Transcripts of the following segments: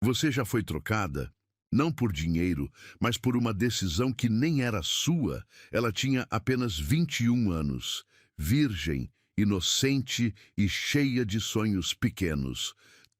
Você já foi trocada? Não por dinheiro, mas por uma decisão que nem era sua. Ela tinha apenas 21 anos, virgem, inocente e cheia de sonhos pequenos,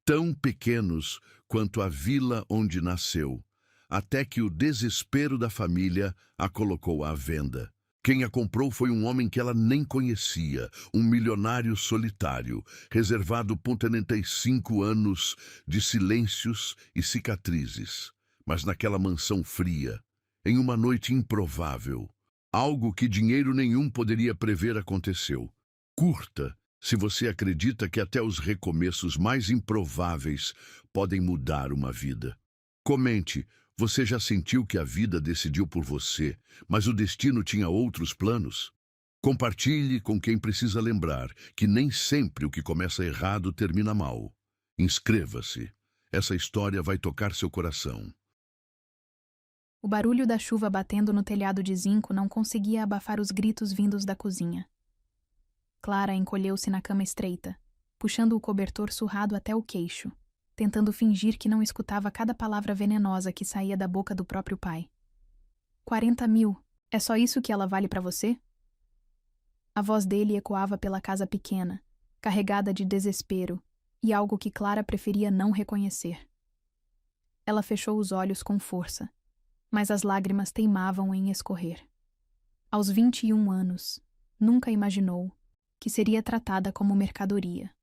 tão pequenos quanto a vila onde nasceu, até que o desespero da família a colocou à venda. Quem a comprou foi um homem que ela nem conhecia, um milionário solitário, reservado por 35 anos de silêncios e cicatrizes. Mas naquela mansão fria, em uma noite improvável, algo que dinheiro nenhum poderia prever aconteceu. Curta, se você acredita que até os recomeços mais improváveis podem mudar uma vida. Comente. Você já sentiu que a vida decidiu por você, mas o destino tinha outros planos? Compartilhe com quem precisa lembrar que nem sempre o que começa errado termina mal. Inscreva-se. Essa história vai tocar seu coração. O barulho da chuva batendo no telhado de zinco não conseguia abafar os gritos vindos da cozinha. Clara encolheu-se na cama estreita, puxando o cobertor surrado até o queixo, tentando fingir que não escutava cada palavra venenosa que saía da boca do próprio pai. 40 mil, é só isso que ela vale para você? A voz dele ecoava pela casa pequena, carregada de desespero, e algo que Clara preferia não reconhecer. Ela fechou os olhos com força, mas as lágrimas teimavam em escorrer. Aos 21 anos, nunca imaginou que seria tratada como mercadoria,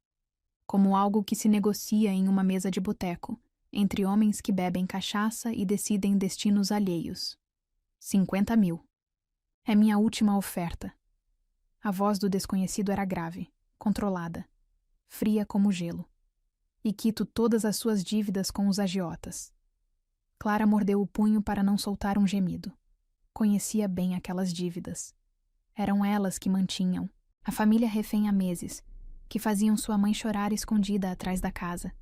como algo que se negocia em uma mesa de boteco, entre homens que bebem cachaça e decidem destinos alheios. 50 mil. É minha última oferta. A voz do desconhecido era grave, controlada, fria como gelo. E quito todas as suas dívidas com os agiotas. Clara mordeu o punho para não soltar um gemido. Conhecia bem aquelas dívidas. Eram elas que mantinham a família refém há meses, que faziam sua mãe chorar escondida atrás da casa,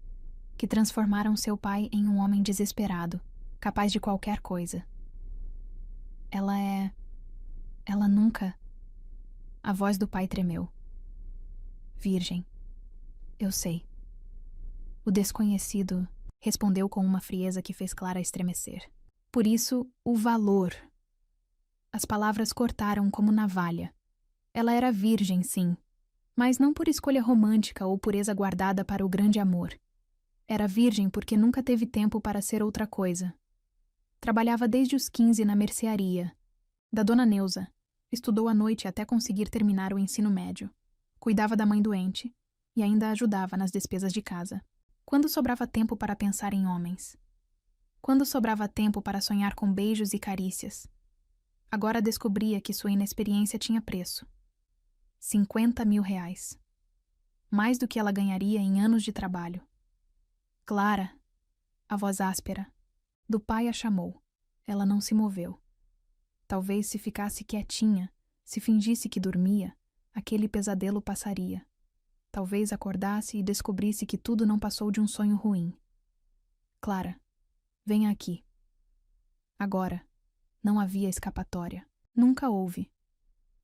que transformaram seu pai em um homem desesperado, capaz de qualquer coisa. Ela nunca... A voz do pai tremeu. Virgem. Eu sei. O desconhecido respondeu com uma frieza que fez Clara estremecer. Por isso, o valor. As palavras cortaram como navalha. Ela era virgem, sim, mas não por escolha romântica ou pureza guardada para o grande amor. Era virgem porque nunca teve tempo para ser outra coisa. Trabalhava desde os 15 na mercearia da Dona Neuza. Estudou à noite até conseguir terminar o ensino médio. Cuidava da mãe doente e ainda ajudava nas despesas de casa. Quando sobrava tempo para pensar em homens? Quando sobrava tempo para sonhar com beijos e carícias? Agora descobria que sua inexperiência tinha preço. 50 mil reais. Mais do que ela ganharia em anos de trabalho. Clara, a voz áspera, do pai a chamou. Ela não se moveu. Talvez se ficasse quietinha, se fingisse que dormia, aquele pesadelo passaria. Talvez acordasse e descobrisse que tudo não passou de um sonho ruim. Clara, venha aqui. Agora, não havia escapatória. Nunca houve.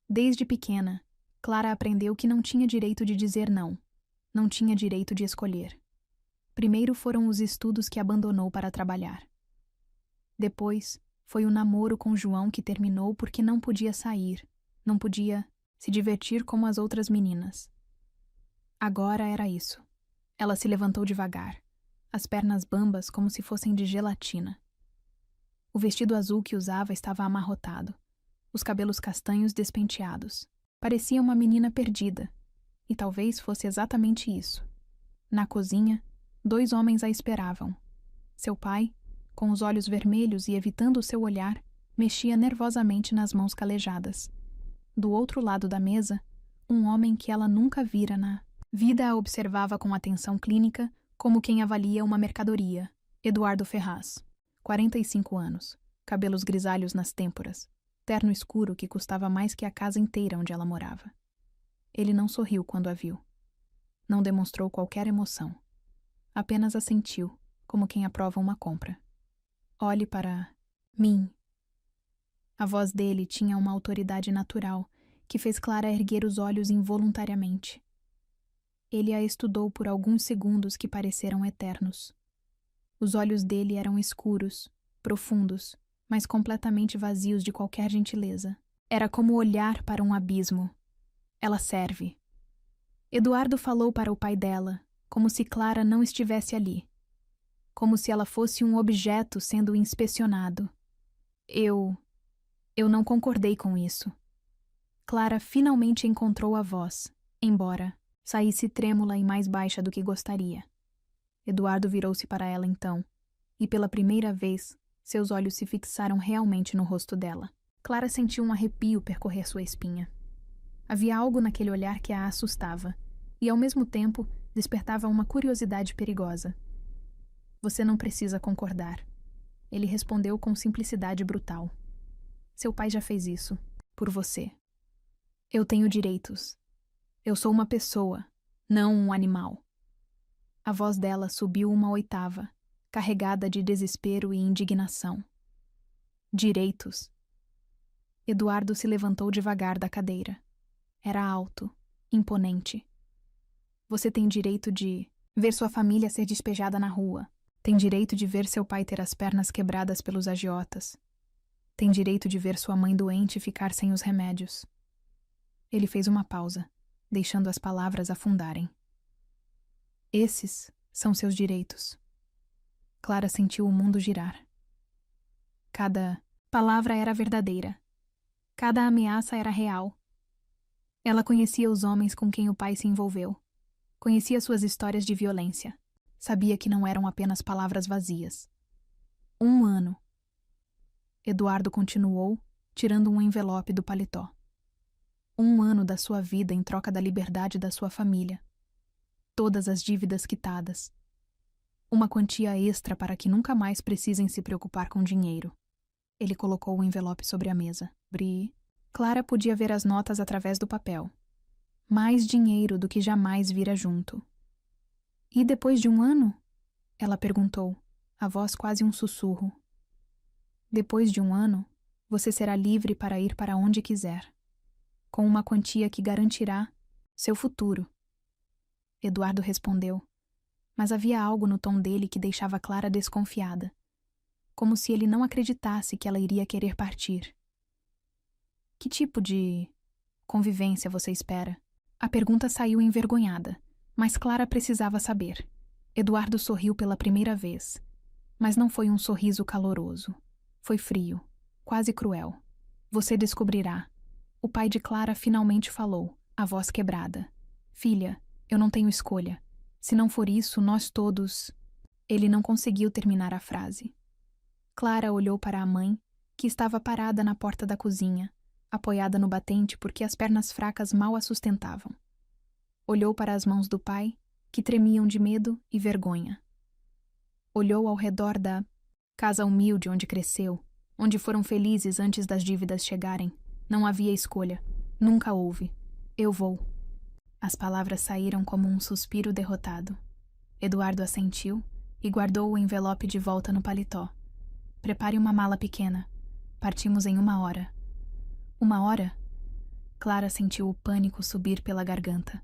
Desde pequena, Clara aprendeu que não tinha direito de dizer não. Não tinha direito de escolher. Primeiro foram os estudos que abandonou para trabalhar. Depois, foi o namoro com João que terminou porque não podia sair, não podia se divertir como as outras meninas. Agora era isso. Ela se levantou devagar, as pernas bambas como se fossem de gelatina. O vestido azul que usava estava amarrotado, os cabelos castanhos despenteados. Parecia uma menina perdida, e talvez fosse exatamente isso. Na cozinha, 2 homens a esperavam. Seu pai, com os olhos vermelhos e evitando o seu olhar, mexia nervosamente nas mãos calejadas. Do outro lado da mesa, um homem que ela nunca vira na vida a observava com atenção clínica, como quem avalia uma mercadoria. Eduardo Ferraz, 45 anos, cabelos grisalhos nas têmporas, terno escuro que custava mais que a casa inteira onde ela morava. Ele não sorriu quando a viu. Não demonstrou qualquer emoção. Apenas assentiu, como quem aprova uma compra. Olhe para mim. A voz dele tinha uma autoridade natural que fez Clara erguer os olhos involuntariamente. Ele a estudou por alguns segundos que pareceram eternos. Os olhos dele eram escuros, profundos, mas completamente vazios de qualquer gentileza. Era como olhar para um abismo. Ela serve. Eduardo falou para o pai dela, como se Clara não estivesse ali. Como se ela fosse um objeto sendo inspecionado. Eu não concordei com isso. Clara finalmente encontrou a voz, embora saísse trêmula e mais baixa do que gostaria. Eduardo virou-se para ela então, e pela primeira vez, seus olhos se fixaram realmente no rosto dela. Clara sentiu um arrepio percorrer sua espinha. Havia algo naquele olhar que a assustava, e ao mesmo tempo despertava uma curiosidade perigosa. Você não precisa concordar. Ele respondeu com simplicidade brutal. Seu pai já fez isso, por você. Eu tenho direitos. Eu sou uma pessoa, não um animal. A voz dela subiu uma oitava, carregada de desespero e indignação. Direitos. Eduardo se levantou devagar da cadeira. Era alto, imponente. Você tem direito de ver sua família ser despejada na rua. Tem direito de ver seu pai ter as pernas quebradas pelos agiotas. Tem direito de ver sua mãe doente e ficar sem os remédios. Ele fez uma pausa, deixando as palavras afundarem. Esses são seus direitos. Clara sentiu o mundo girar. Cada palavra era verdadeira. Cada ameaça era real. Ela conhecia os homens com quem o pai se envolveu. Conhecia suas histórias de violência. Sabia que não eram apenas palavras vazias. 1 ano. Eduardo continuou, tirando um envelope do paletó. 1 ano da sua vida em troca da liberdade da sua família. Todas as dívidas quitadas. Uma quantia extra para que nunca mais precisem se preocupar com dinheiro. Ele colocou o envelope sobre a mesa. Clara podia ver as notas através do papel. Mais dinheiro do que jamais vira junto. E depois de 1 ano? Ela perguntou, a voz quase um sussurro. Depois de 1 ano, você será livre para ir para onde quiser, com uma quantia que garantirá seu futuro. Eduardo respondeu, mas havia algo no tom dele que deixava Clara desconfiada, como se ele não acreditasse que ela iria querer partir. Que tipo de convivência você espera? A pergunta saiu envergonhada, mas Clara precisava saber. Eduardo sorriu pela primeira vez, mas não foi um sorriso caloroso. Foi frio, quase cruel. Você descobrirá. O pai de Clara finalmente falou, a voz quebrada. Filha, eu não tenho escolha. Se não for isso, nós todos... Ele não conseguiu terminar a frase. Clara olhou para a mãe, que estava parada na porta da cozinha, apoiada no batente porque as pernas fracas mal a sustentavam. Olhou para as mãos do pai, que tremiam de medo e vergonha. Olhou ao redor da casa humilde onde cresceu, onde foram felizes antes das dívidas chegarem. Não havia escolha. Nunca houve. Eu vou. As palavras saíram como um suspiro derrotado. Eduardo assentiu e guardou o envelope de volta no paletó. Prepare uma mala pequena. Partimos em 1 hora. 1 hora? Clara sentiu o pânico subir pela garganta.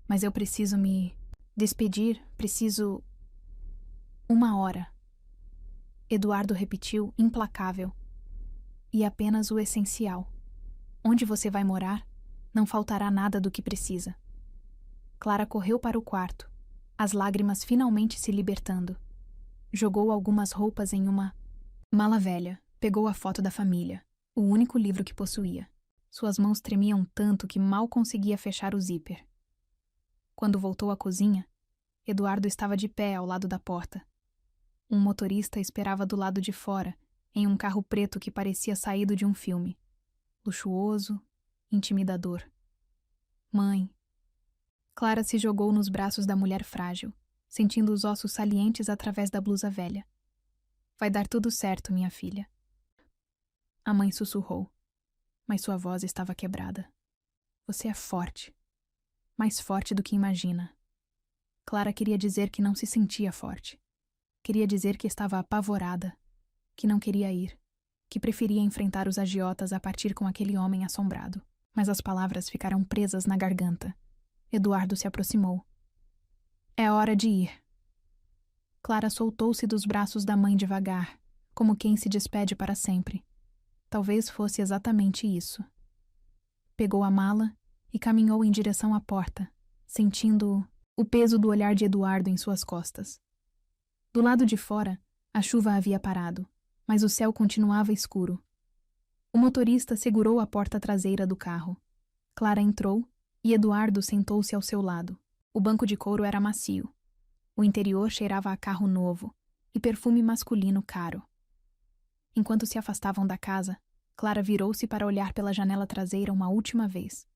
Mas eu preciso me despedir, preciso... 1 hora. Eduardo repetiu, implacável. E apenas o essencial. Onde você vai morar, não faltará nada do que precisa. Clara correu para o quarto, as lágrimas finalmente se libertando. Jogou algumas roupas em uma mala velha, pegou a foto da família, o único livro que possuía. Suas mãos tremiam tanto que mal conseguia fechar o zíper. Quando voltou à cozinha, Eduardo estava de pé ao lado da porta. Um motorista esperava do lado de fora, em um carro preto que parecia saído de um filme. Luxuoso, intimidador. Mãe. Clara se jogou nos braços da mulher frágil, sentindo os ossos salientes através da blusa velha. Vai dar tudo certo, minha filha. A mãe sussurrou, mas sua voz estava quebrada. Você é forte. Mais forte do que imagina. Clara queria dizer que não se sentia forte. Queria dizer que estava apavorada, que não queria ir, que preferia enfrentar os agiotas a partir com aquele homem assombrado. Mas as palavras ficaram presas na garganta. Eduardo se aproximou. É hora de ir. Clara soltou-se dos braços da mãe devagar, como quem se despede para sempre. Talvez fosse exatamente isso. Pegou a mala e caminhou em direção à porta, sentindo o peso do olhar de Eduardo em suas costas. Do lado de fora, a chuva havia parado, mas o céu continuava escuro. O motorista segurou a porta traseira do carro. Clara entrou e Eduardo sentou-se ao seu lado. O banco de couro era macio. O interior cheirava a carro novo e perfume masculino caro. Enquanto se afastavam da casa, Clara virou-se para olhar pela janela traseira uma última vez.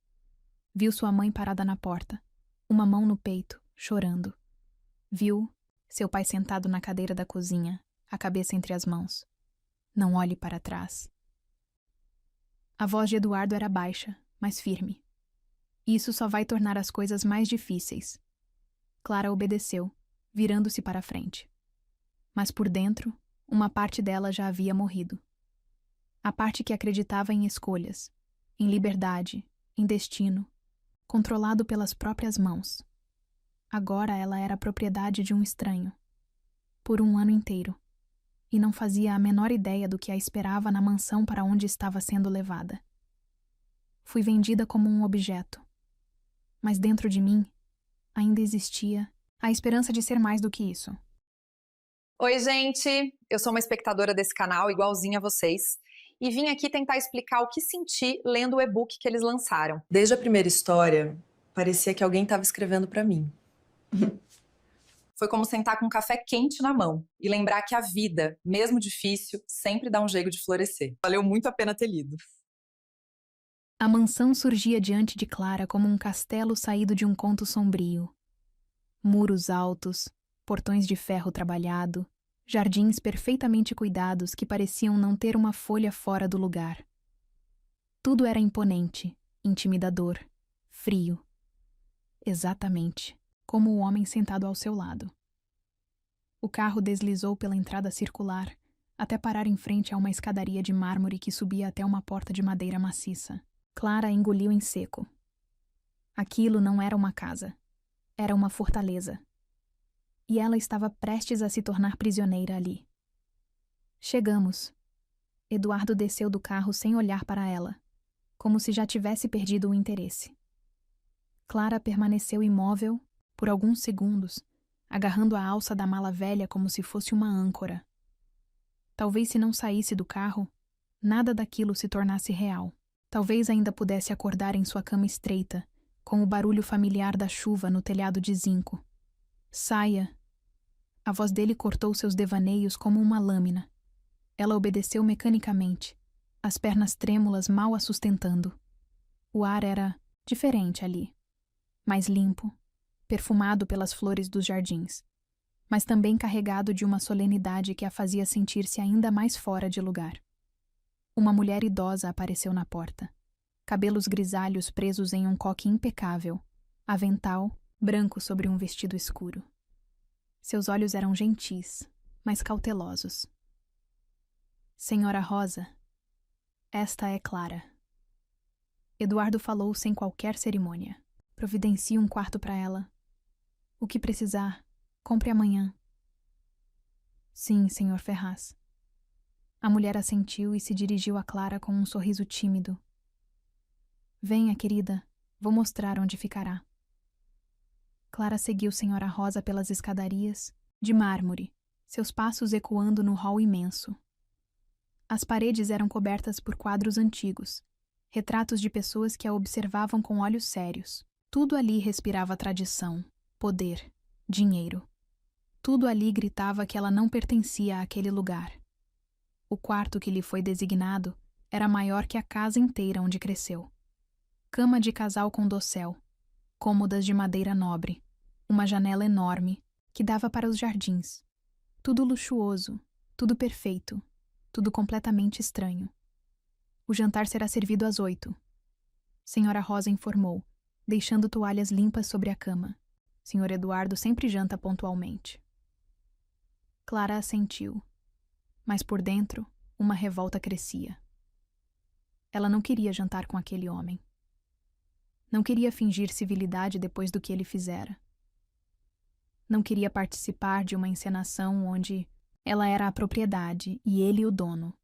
Viu sua mãe parada na porta, uma mão no peito, chorando. Viu seu pai sentado na cadeira da cozinha, a cabeça entre as mãos. Não olhe para trás. A voz de Eduardo era baixa, mas firme. Isso só vai tornar as coisas mais difíceis. Clara obedeceu, virando-se para a frente. Mas por dentro, uma parte dela já havia morrido. A parte que acreditava em escolhas, em liberdade, em destino, controlado pelas próprias mãos. Agora ela era propriedade de um estranho. Por um ano inteiro. E não fazia a menor ideia do que a esperava na mansão para onde estava sendo levada. Fui vendida como um objeto. Mas dentro de mim, ainda existia a esperança de ser mais do que isso. Oi, gente! Eu sou uma espectadora desse canal, igualzinha a vocês, e vim aqui tentar explicar o que senti lendo o e-book que eles lançaram. Desde a primeira história, parecia que alguém estava escrevendo para mim. Foi como sentar com um café quente na mão e lembrar que a vida, mesmo difícil, sempre dá um jeito de florescer. Valeu muito a pena ter lido. A mansão surgia diante de Clara como um castelo saído de um conto sombrio. Muros altos, portões de ferro trabalhado, jardins perfeitamente cuidados que pareciam não ter uma folha fora do lugar. Tudo era imponente, intimidador, frio. Exatamente como o homem sentado ao seu lado. O carro deslizou pela entrada circular, até parar em frente a uma escadaria de mármore que subia até uma porta de madeira maciça. Clara engoliu em seco. Aquilo não era uma casa. Era uma fortaleza. E ela estava prestes a se tornar prisioneira ali. Chegamos. Eduardo desceu do carro sem olhar para ela, como se já tivesse perdido o interesse. Clara permaneceu imóvel, por alguns segundos, agarrando a alça da mala velha como se fosse uma âncora. Talvez se não saísse do carro, nada daquilo se tornasse real. Talvez ainda pudesse acordar em sua cama estreita, com o barulho familiar da chuva no telhado de zinco. Saia! A voz dele cortou seus devaneios como uma lâmina. Ela obedeceu mecanicamente, as pernas trêmulas mal a sustentando. O ar era diferente ali, mais limpo, perfumado pelas flores dos jardins, mas também carregado de uma solenidade que a fazia sentir-se ainda mais fora de lugar. Uma mulher idosa apareceu na porta, cabelos grisalhos presos em um coque impecável, avental branco sobre um vestido escuro. Seus olhos eram gentis, mas cautelosos. Senhora Rosa, esta é Clara. Eduardo falou sem qualquer cerimônia. Providencie um quarto para ela. O que precisar, compre amanhã. Sim, senhor Ferraz. A mulher assentiu e se dirigiu a Clara com um sorriso tímido. Venha, querida, vou mostrar onde ficará. Clara seguiu Senhora Rosa pelas escadarias, de mármore, seus passos ecoando no hall imenso. As paredes eram cobertas por quadros antigos, retratos de pessoas que a observavam com olhos sérios. Tudo ali respirava tradição, poder, dinheiro. Tudo ali gritava que ela não pertencia àquele lugar. O quarto que lhe foi designado era maior que a casa inteira onde cresceu. Cama de casal com dossel, cômodas de madeira nobre, uma janela enorme que dava para os jardins. Tudo luxuoso, tudo perfeito, tudo completamente estranho. O jantar será servido às 8. Senhora Rosa informou, deixando toalhas limpas sobre a cama. Senhor Eduardo sempre janta pontualmente. Clara assentiu, mas por dentro uma revolta crescia. Ela não queria jantar com aquele homem. Não queria fingir civilidade depois do que ele fizera. Não queria participar de uma encenação onde ela era a propriedade e ele o dono.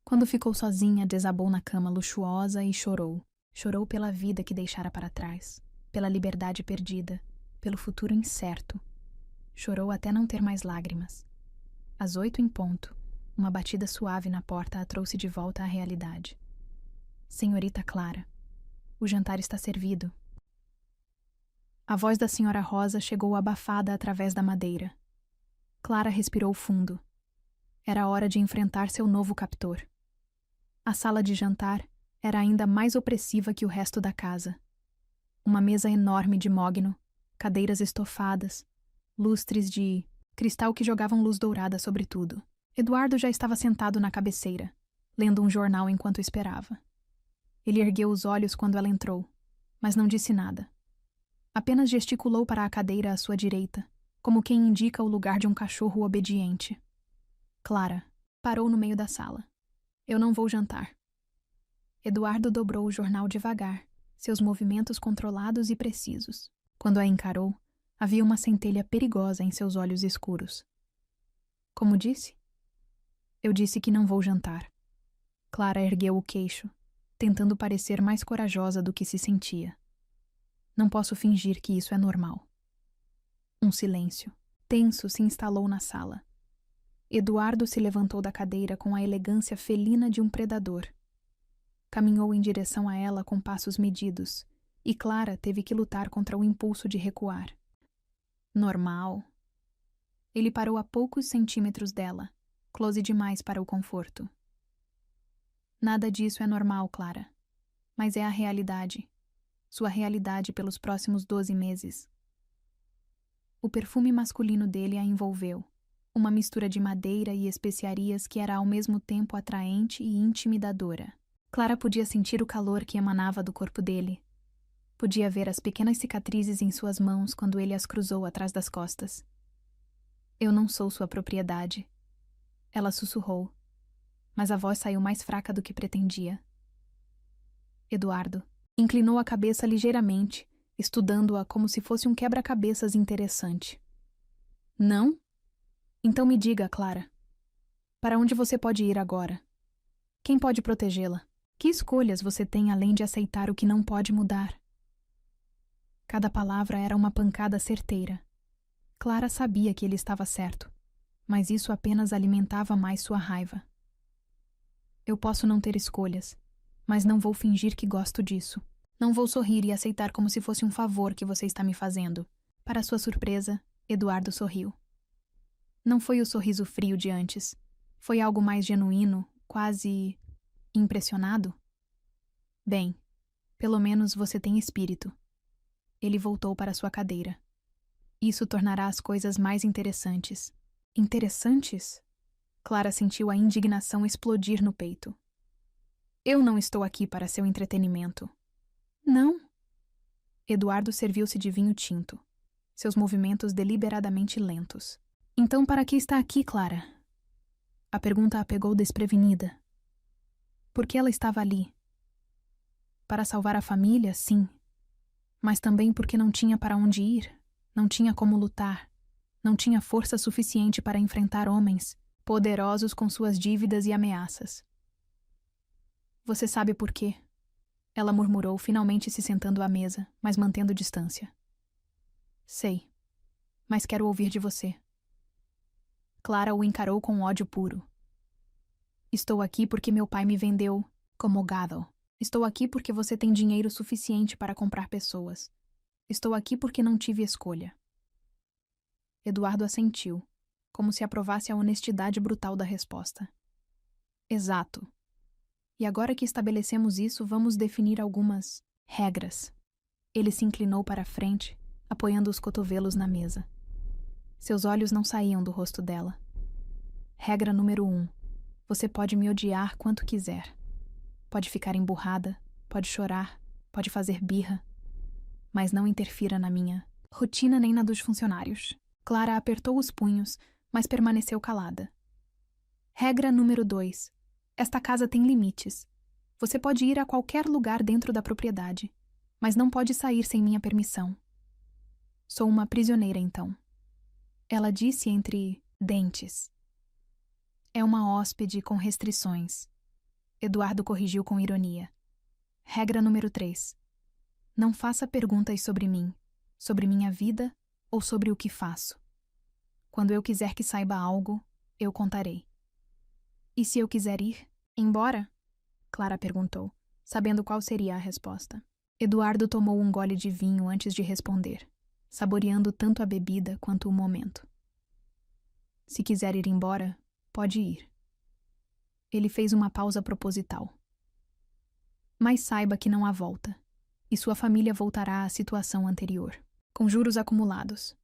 Quando ficou sozinha, desabou na cama luxuosa e chorou. Chorou pela vida que deixara para trás, pela liberdade perdida, pelo futuro incerto. Chorou até não ter mais lágrimas. Às 8 em ponto, uma batida suave na porta a trouxe de volta à realidade. Senhorita Clara, o jantar está servido. A voz da senhora Rosa chegou abafada através da madeira. Clara respirou fundo. Era hora de enfrentar seu novo captor. A sala de jantar era ainda mais opressiva que o resto da casa. Uma mesa enorme de mogno, cadeiras estofadas, lustres de cristal que jogavam luz dourada sobre tudo. Eduardo já estava sentado na cabeceira, lendo um jornal enquanto esperava. Ele ergueu os olhos quando ela entrou, mas não disse nada. Apenas gesticulou para a cadeira à sua direita, como quem indica o lugar de um cachorro obediente. Clara parou no meio da sala. Eu não vou jantar. Eduardo dobrou o jornal devagar, seus movimentos controlados e precisos. Quando a encarou, havia uma centelha perigosa em seus olhos escuros. Como disse? Eu disse que não vou jantar. Clara ergueu o queixo, tentando parecer mais corajosa do que se sentia. Não posso fingir que isso é normal. Um silêncio tenso se instalou na sala. Eduardo se levantou da cadeira com a elegância felina de um predador. Caminhou em direção a ela com passos medidos, e Clara teve que lutar contra o impulso de recuar. Normal. Ele parou a poucos centímetros dela, close demais para o conforto. Nada disso é normal, Clara. Mas é a realidade. Sua realidade pelos próximos 12 meses. O perfume masculino dele a envolveu. Uma mistura de madeira e especiarias que era ao mesmo tempo atraente e intimidadora. Clara podia sentir o calor que emanava do corpo dele. Podia ver as pequenas cicatrizes em suas mãos quando ele as cruzou atrás das costas. Eu não sou sua propriedade. Ela sussurrou, mas a voz saiu mais fraca do que pretendia. Eduardo inclinou a cabeça ligeiramente, estudando-a como se fosse um quebra-cabeças interessante. Não? Então me diga, Clara. Para onde você pode ir agora? Quem pode protegê-la? Que escolhas você tem além de aceitar o que não pode mudar? Cada palavra era uma pancada certeira. Clara sabia que ele estava certo, mas isso apenas alimentava mais sua raiva. Eu posso não ter escolhas, mas não vou fingir que gosto disso. Não vou sorrir e aceitar como se fosse um favor que você está me fazendo. Para sua surpresa, Eduardo sorriu. Não foi o sorriso frio de antes. Foi algo mais genuíno, quase impressionado. Bem, pelo menos você tem espírito. Ele voltou para sua cadeira. Isso tornará as coisas mais interessantes. Interessantes? Clara sentiu a indignação explodir no peito. Eu não estou aqui para seu entretenimento. Não? Eduardo serviu-se de vinho tinto, seus movimentos deliberadamente lentos. Então para que está aqui, Clara? A pergunta a pegou desprevenida. Por que ela estava ali? Para salvar a família, sim. Mas também porque não tinha para onde ir, não tinha como lutar, não tinha força suficiente para enfrentar homens, poderosos com suas dívidas e ameaças. Você sabe por quê? Ela murmurou, finalmente se sentando à mesa, mas mantendo distância. Sei, mas quero ouvir de você. Clara o encarou com ódio puro. Estou aqui porque meu pai me vendeu como gado. Estou aqui porque você tem dinheiro suficiente para comprar pessoas. Estou aqui porque não tive escolha. Eduardo assentiu, como se aprovasse a honestidade brutal da resposta. Exato. E agora que estabelecemos isso, vamos definir algumas regras. Ele se inclinou para a frente, apoiando os cotovelos na mesa. Seus olhos não saíam do rosto dela. Regra número 1. Você pode me odiar quanto quiser. Pode ficar emburrada, pode chorar, pode fazer birra. Mas não interfira na minha rotina nem na dos funcionários. Clara apertou os punhos, mas permaneceu calada. Regra número 2. Esta casa tem limites. Você pode ir a qualquer lugar dentro da propriedade, mas não pode sair sem minha permissão. Sou uma prisioneira, então. Ela disse entre dentes. É uma hóspede com restrições. Eduardo corrigiu com ironia. Regra número 3. Não faça perguntas sobre mim, sobre minha vida ou sobre o que faço. Quando eu quiser que saiba algo, eu contarei. E se eu quiser ir embora? Clara perguntou, sabendo qual seria a resposta. Eduardo tomou um gole de vinho antes de responder, saboreando tanto a bebida quanto o momento. Se quiser ir embora, pode ir. Ele fez uma pausa proposital. Mas saiba que não há volta, e sua família voltará à situação anterior, com juros acumulados.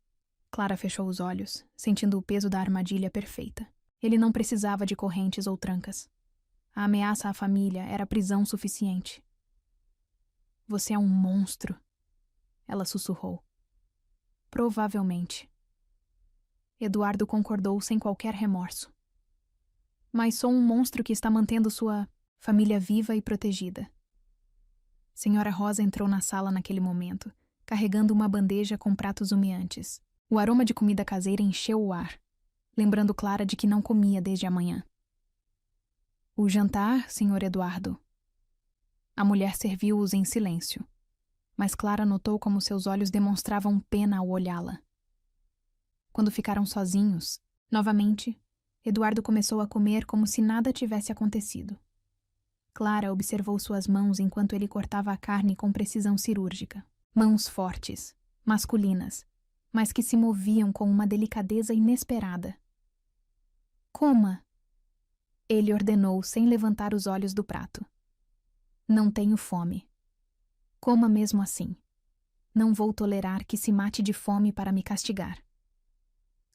Clara fechou os olhos, sentindo o peso da armadilha perfeita. Ele não precisava de correntes ou trancas. A ameaça à família era prisão suficiente. Você é um monstro, ela sussurrou. Provavelmente. Eduardo concordou sem qualquer remorso. Mas sou um monstro que está mantendo sua família viva e protegida. Senhora Rosa entrou na sala naquele momento, carregando uma bandeja com pratos humeantes. O aroma de comida caseira encheu o ar, lembrando Clara de que não comia desde a manhã. O jantar, Sr. Eduardo. A mulher serviu-os em silêncio, mas Clara notou como seus olhos demonstravam pena ao olhá-la. Quando ficaram sozinhos, novamente, Eduardo começou a comer como se nada tivesse acontecido. Clara observou suas mãos enquanto ele cortava a carne com precisão cirúrgica. Mãos fortes, masculinas, mas que se moviam com uma delicadeza inesperada. Coma! Ele ordenou sem levantar os olhos do prato. Não tenho fome. Coma mesmo assim. Não vou tolerar que se mate de fome para me castigar.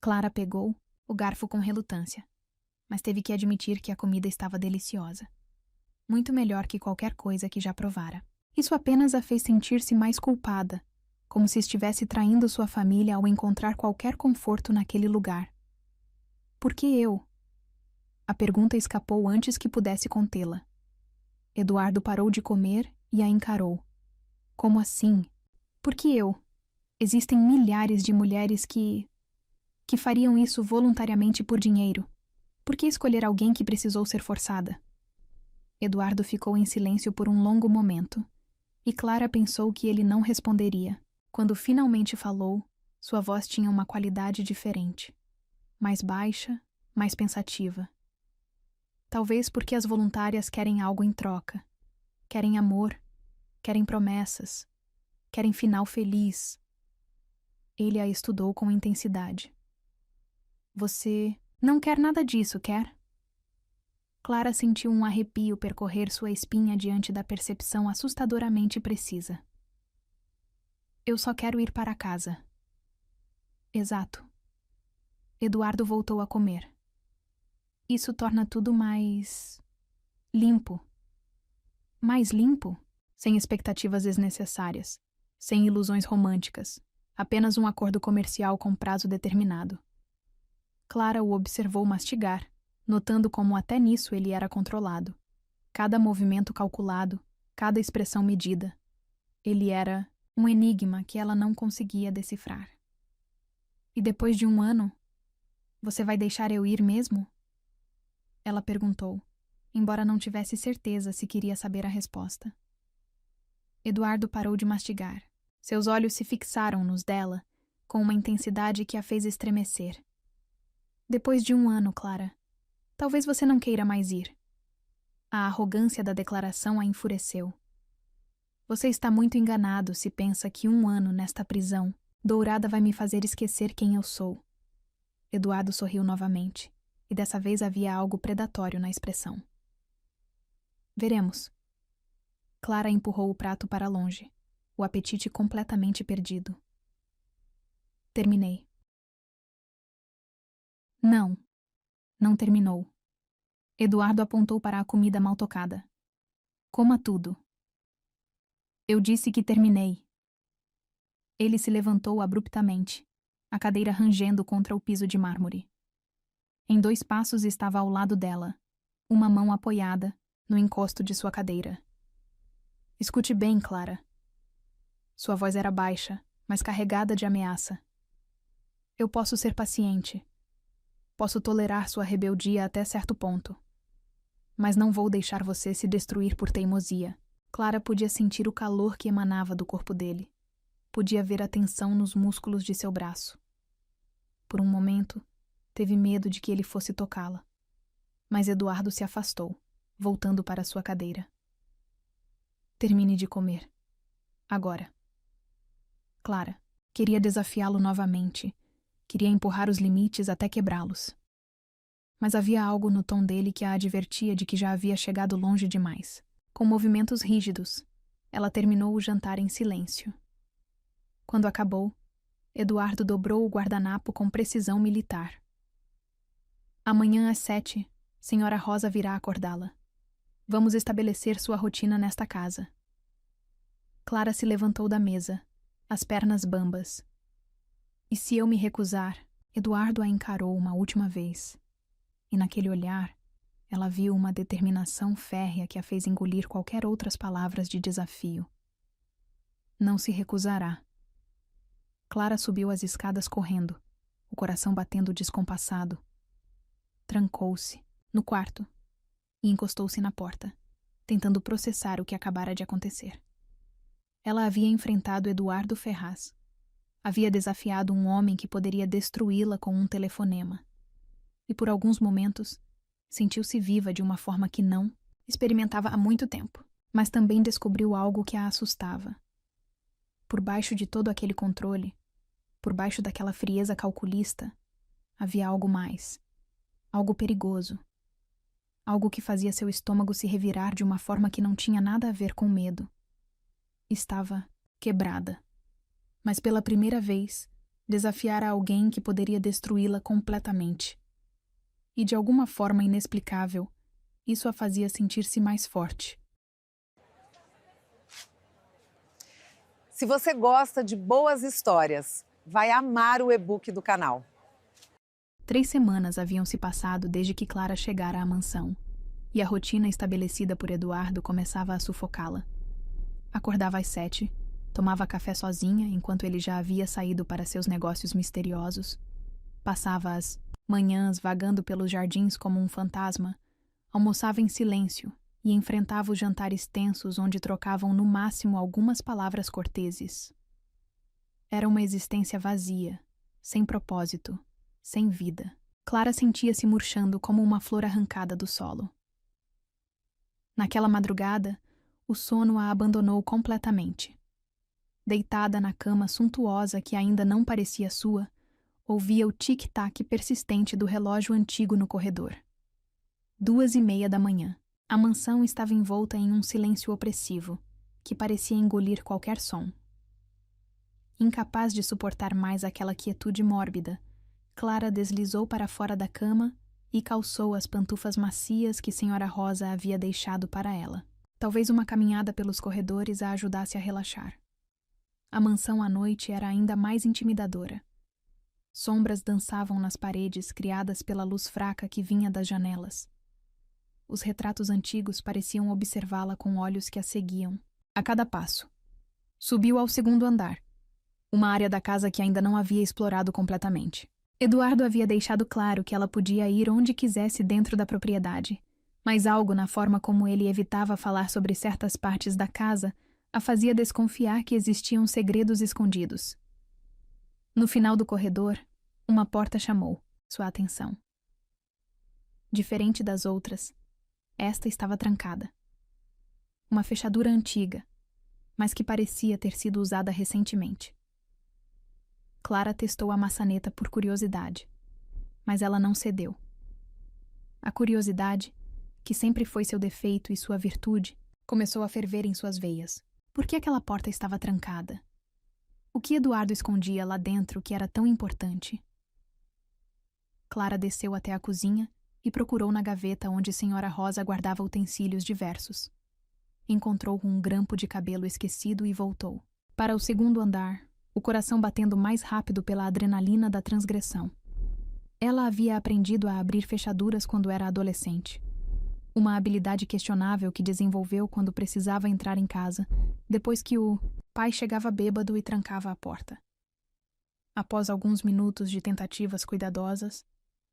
Clara pegou o garfo com relutância, mas teve que admitir que a comida estava deliciosa. Muito melhor que qualquer coisa que já provara. Isso apenas a fez sentir-se mais culpada, como se estivesse traindo sua família ao encontrar qualquer conforto naquele lugar. Por que eu? A pergunta escapou antes que pudesse contê-la. Eduardo parou de comer e a encarou. Como assim? Por que eu? Existem milhares de mulheres que fariam isso voluntariamente por dinheiro. Por que escolher alguém que precisou ser forçada? Eduardo ficou em silêncio por um longo momento, e Clara pensou que ele não responderia. Quando finalmente falou, sua voz tinha uma qualidade diferente. Mais baixa, mais pensativa. Talvez porque as voluntárias querem algo em troca. Querem amor, querem promessas, querem final feliz. Ele a estudou com intensidade. Você não quer nada disso, quer? Clara sentiu um arrepio percorrer sua espinha diante da percepção assustadoramente precisa. Eu só quero ir para casa. Exato. Eduardo voltou a comer. Isso torna tudo mais limpo. Mais limpo? Sem expectativas desnecessárias, sem ilusões românticas, apenas um acordo comercial com prazo determinado. Clara o observou mastigar, notando como até nisso ele era controlado. Cada movimento calculado, cada expressão medida. Ele era um enigma que ela não conseguia decifrar. E depois de 1 ano, você vai deixar eu ir mesmo? Ela perguntou, embora não tivesse certeza se queria saber a resposta. Eduardo parou de mastigar. Seus olhos se fixaram nos dela, com uma intensidade que a fez estremecer. Depois de 1 ano, Clara. Talvez você não queira mais ir. A arrogância da declaração a enfureceu. Você está muito enganado se pensa que 1 ano nesta prisão dourada vai me fazer esquecer quem eu sou. Eduardo sorriu novamente, e dessa vez havia algo predatório na expressão. Veremos. Clara empurrou o prato para longe, o apetite completamente perdido. Terminei. Não terminou. Eduardo apontou para a comida mal tocada. Coma tudo. Eu disse que terminei. Ele se levantou abruptamente, a cadeira rangendo contra o piso de mármore. Em 2 passos estava ao lado dela, uma mão apoiada no encosto de sua cadeira. Escute bem, Clara. Sua voz era baixa, mas carregada de ameaça. Eu posso ser paciente. Posso tolerar sua rebeldia até certo ponto. Mas não vou deixar você se destruir por teimosia. Clara podia sentir o calor que emanava do corpo dele. Podia ver a tensão nos músculos de seu braço. Por um momento, teve medo de que ele fosse tocá-la. Mas Eduardo se afastou, voltando para sua cadeira. Termine de comer. Agora. Clara queria desafiá-lo novamente. Queria empurrar os limites até quebrá-los. Mas havia algo no tom dele que a advertia de que já havia chegado longe demais. Com movimentos rígidos, ela terminou o jantar em silêncio. Quando acabou, Eduardo dobrou o guardanapo com precisão militar. Amanhã às 7, Senhora Rosa virá acordá-la. Vamos estabelecer sua rotina nesta casa. Clara se levantou da mesa, as pernas bambas. E se eu me recusar, Eduardo a encarou uma última vez. E naquele olhar, ela viu uma determinação férrea que a fez engolir qualquer outras palavras de desafio. Não se recusará. Clara subiu as escadas correndo, o coração batendo descompassado. Trancou-se no quarto e encostou-se na porta, tentando processar o que acabara de acontecer. Ela havia enfrentado Eduardo Ferraz. Havia desafiado um homem que poderia destruí-la com um telefonema. E por alguns momentos, sentiu-se viva de uma forma que não experimentava há muito tempo, mas também descobriu algo que a assustava. Por baixo de todo aquele controle, por baixo daquela frieza calculista, havia algo mais, algo perigoso, algo que fazia seu estômago se revirar de uma forma que não tinha nada a ver com medo. Estava quebrada, mas pela primeira vez desafiara alguém que poderia destruí-la completamente. E de alguma forma inexplicável, isso a fazia sentir-se mais forte. Se você gosta de boas histórias, vai amar o e-book do canal. 3 semanas haviam se passado desde que Clara chegara à mansão, e a rotina estabelecida por Eduardo começava a sufocá-la. Acordava às 7, tomava café sozinha enquanto ele já havia saído para seus negócios misteriosos. Passava as manhãs vagando pelos jardins como um fantasma, almoçava em silêncio e enfrentava os jantares tensos onde trocavam no máximo algumas palavras corteses. Era uma existência vazia, sem propósito, sem vida. Clara sentia-se murchando como uma flor arrancada do solo. Naquela madrugada, o sono a abandonou completamente. Deitada na cama suntuosa que ainda não parecia sua, ouvia o tic-tac persistente do relógio antigo no corredor. 2:30 da manhã. A mansão estava envolta em um silêncio opressivo, que parecia engolir qualquer som. Incapaz de suportar mais aquela quietude mórbida, Clara deslizou para fora da cama e calçou as pantufas macias que Senhora Rosa havia deixado para ela. Talvez uma caminhada pelos corredores a ajudasse a relaxar. A mansão à noite era ainda mais intimidadora. Sombras dançavam nas paredes criadas pela luz fraca que vinha das janelas. Os retratos antigos pareciam observá-la com olhos que a seguiam, a cada passo. Subiu ao 2º andar, uma área da casa que ainda não havia explorado completamente. Eduardo havia deixado claro que ela podia ir onde quisesse dentro da propriedade, mas algo na forma como ele evitava falar sobre certas partes da casa a fazia desconfiar que existiam segredos escondidos. No final do corredor, uma porta chamou sua atenção. Diferente das outras, esta estava trancada. Uma fechadura antiga, mas que parecia ter sido usada recentemente. Clara testou a maçaneta por curiosidade, mas ela não cedeu. A curiosidade, que sempre foi seu defeito e sua virtude, começou a ferver em suas veias. Por que aquela porta estava trancada? O que Eduardo escondia lá dentro que era tão importante? Clara desceu até a cozinha e procurou na gaveta onde Senhora Rosa guardava utensílios diversos. Encontrou um grampo de cabelo esquecido e voltou. Para o 2º andar, o coração batendo mais rápido pela adrenalina da transgressão. Ela havia aprendido a abrir fechaduras quando era adolescente. Uma habilidade questionável que desenvolveu quando precisava entrar em casa, depois que o pai chegava bêbado e trancava a porta. Após alguns minutos de tentativas cuidadosas,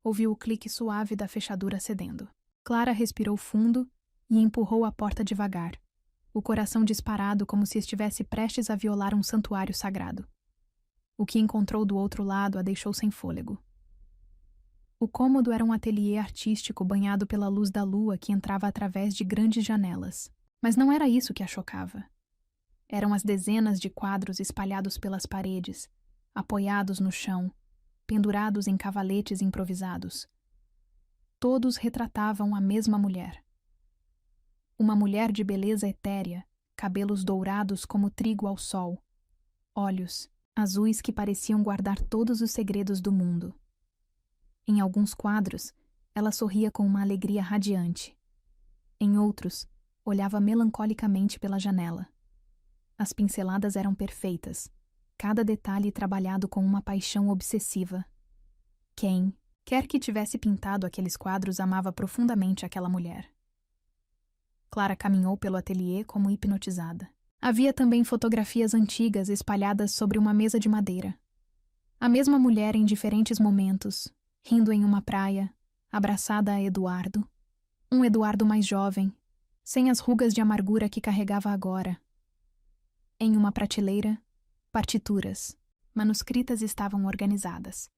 ouviu o clique suave da fechadura cedendo. Clara respirou fundo e empurrou a porta devagar, o coração disparado como se estivesse prestes a violar um santuário sagrado. O que encontrou do outro lado a deixou sem fôlego. O cômodo era um ateliê artístico banhado pela luz da lua que entrava através de grandes janelas. Mas não era isso que a chocava. Eram as dezenas de quadros espalhados pelas paredes, apoiados no chão, pendurados em cavaletes improvisados. Todos retratavam a mesma mulher. Uma mulher de beleza etérea, cabelos dourados como trigo ao sol, olhos azuis que pareciam guardar todos os segredos do mundo. Em alguns quadros, ela sorria com uma alegria radiante. Em outros, olhava melancolicamente pela janela. As pinceladas eram perfeitas, cada detalhe trabalhado com uma paixão obsessiva. Quem, quer que tivesse pintado aqueles quadros, amava profundamente aquela mulher. Clara caminhou pelo ateliê como hipnotizada. Havia também fotografias antigas espalhadas sobre uma mesa de madeira. A mesma mulher em diferentes momentos, rindo em uma praia, abraçada a Eduardo. Um Eduardo mais jovem, sem as rugas de amargura que carregava agora. Em uma prateleira, partituras, manuscritas estavam organizadas.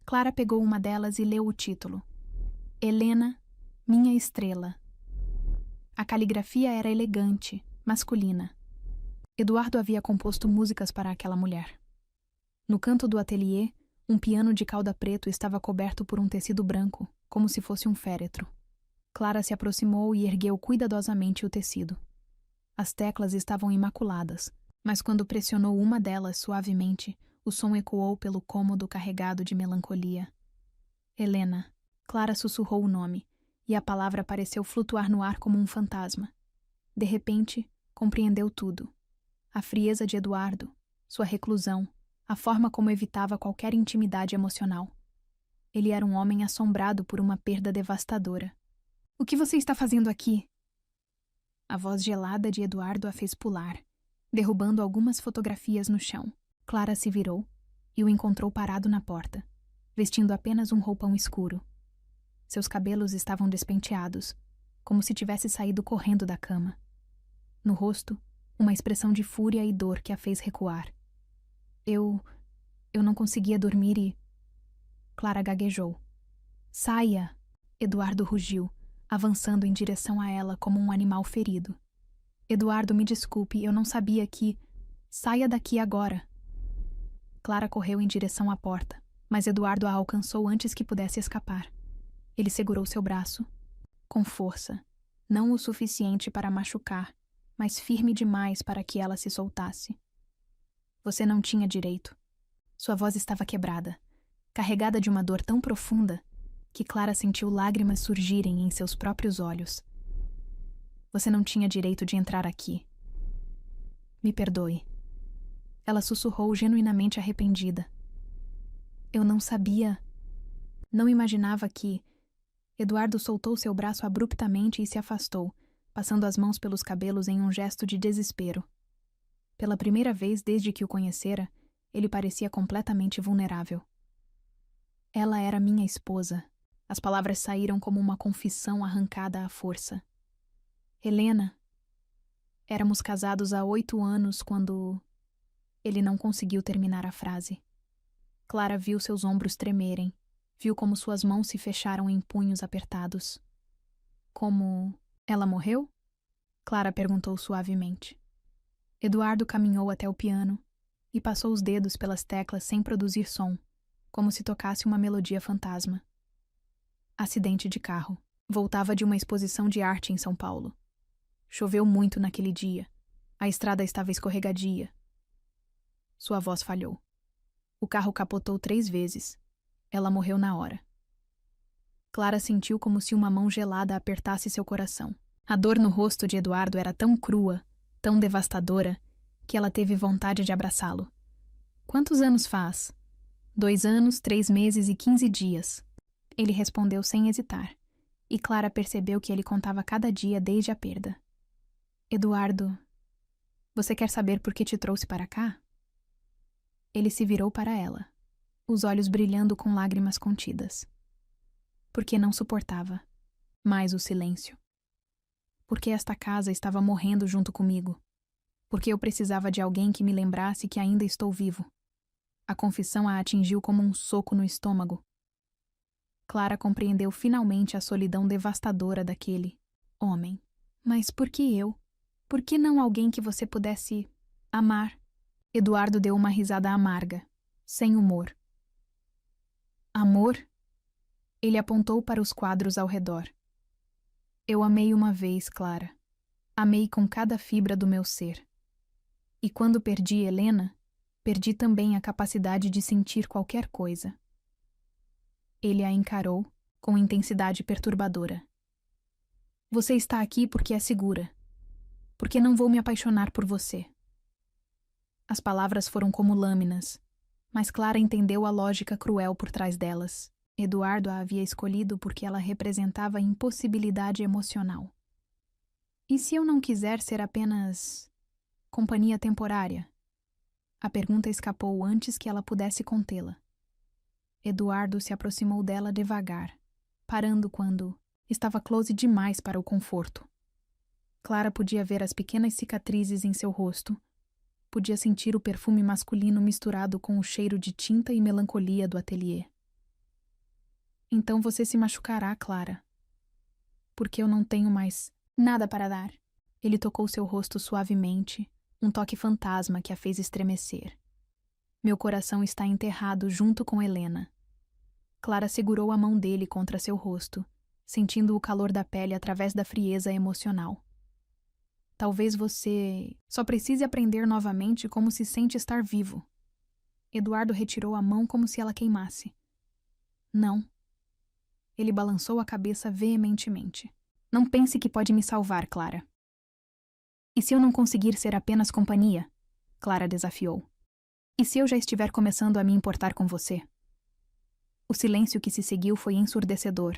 Clara pegou uma delas e leu o título. Helena, minha estrela. A caligrafia era elegante, masculina. Eduardo havia composto músicas para aquela mulher. No canto do ateliê, um piano de cauda preto estava coberto por um tecido branco, como se fosse um féretro. Clara se aproximou e ergueu cuidadosamente o tecido. As teclas estavam imaculadas, mas quando pressionou uma delas suavemente, o som ecoou pelo cômodo carregado de melancolia. Helena. Clara sussurrou o nome, e a palavra pareceu flutuar no ar como um fantasma. De repente, compreendeu tudo. A frieza de Eduardo, sua reclusão, a forma como evitava qualquer intimidade emocional. Ele era um homem assombrado por uma perda devastadora. — O que você está fazendo aqui? A voz gelada de Eduardo a fez pular, derrubando algumas fotografias no chão. Clara se virou e o encontrou parado na porta, vestindo apenas um roupão escuro. Seus cabelos estavam despenteados, como se tivesse saído correndo da cama. No rosto, uma expressão de fúria e dor que a fez recuar. Eu não conseguia dormir e... Clara gaguejou. Saia! Eduardo rugiu, avançando em direção a ela como um animal ferido. Eduardo, me desculpe, eu não sabia que... Saia daqui agora! Clara correu em direção à porta, mas Eduardo a alcançou antes que pudesse escapar. Ele segurou seu braço, com força, não o suficiente para machucar, mas firme demais para que ela se soltasse. Você não tinha direito. Sua voz estava quebrada, carregada de uma dor tão profunda que Clara sentiu lágrimas surgirem em seus próprios olhos. Você não tinha direito de entrar aqui. Me perdoe. Ela sussurrou genuinamente arrependida. Eu não sabia. Não imaginava que... Eduardo soltou seu braço abruptamente e se afastou, passando as mãos pelos cabelos em um gesto de desespero. Pela primeira vez desde que o conhecera, ele parecia completamente vulnerável. Ela era minha esposa. As palavras saíram como uma confissão arrancada à força. Helena. Éramos casados há 8 anos quando... Ele não conseguiu terminar a frase. Clara viu seus ombros tremerem. Viu como suas mãos se fecharam em punhos apertados. Como... Ela morreu? Clara perguntou suavemente. Eduardo caminhou até o piano e passou os dedos pelas teclas sem produzir som, como se tocasse uma melodia fantasma. Acidente de carro. Voltava de uma exposição de arte em São Paulo. Choveu muito naquele dia. A estrada estava escorregadia. Sua voz falhou. O carro capotou 3 vezes. Ela morreu na hora. Clara sentiu como se uma mão gelada apertasse seu coração. A dor no rosto de Eduardo era tão crua, tão devastadora, que ela teve vontade de abraçá-lo. Quantos anos faz? 2 anos, 3 meses e 15 dias. Ele respondeu sem hesitar, e Clara percebeu que ele contava cada dia desde a perda. Eduardo, você quer saber por que te trouxe para cá? Ele se virou para ela, os olhos brilhando com lágrimas contidas. Porque não suportava mais o silêncio. Porque esta casa estava morrendo junto comigo. Porque eu precisava de alguém que me lembrasse que ainda estou vivo. A confissão a atingiu como um soco no estômago. Clara compreendeu finalmente a solidão devastadora daquele homem. Mas por que eu? Por que não alguém que você pudesse amar? Eduardo deu uma risada amarga, sem humor. Amor? Ele apontou para os quadros ao redor. Eu amei uma vez, Clara. Amei com cada fibra do meu ser. E quando perdi Helena, perdi também a capacidade de sentir qualquer coisa. Ele a encarou com intensidade perturbadora. Você está aqui porque é segura. Porque não vou me apaixonar por você. As palavras foram como lâminas, mas Clara entendeu a lógica cruel por trás delas. Eduardo a havia escolhido porque ela representava impossibilidade emocional. E se eu não quiser ser apenas companhia temporária? A pergunta escapou antes que ela pudesse contê-la. Eduardo se aproximou dela devagar, parando quando estava close demais para o conforto. Clara podia ver as pequenas cicatrizes em seu rosto, podia sentir o perfume masculino misturado com o cheiro de tinta e melancolia do ateliê. Então você se machucará, Clara. Porque eu não tenho mais nada para dar. Ele tocou seu rosto suavemente, um toque fantasma que a fez estremecer. Meu coração está enterrado junto com Helena. Clara segurou a mão dele contra seu rosto, sentindo o calor da pele através da frieza emocional. Talvez você só precise aprender novamente como se sente estar vivo. Eduardo retirou a mão como se ela queimasse. Não. Ele balançou a cabeça veementemente. Não pense que pode me salvar, Clara. E se eu não conseguir ser apenas companhia? Clara desafiou. E se eu já estiver começando a me importar com você? O silêncio que se seguiu foi ensurdecedor.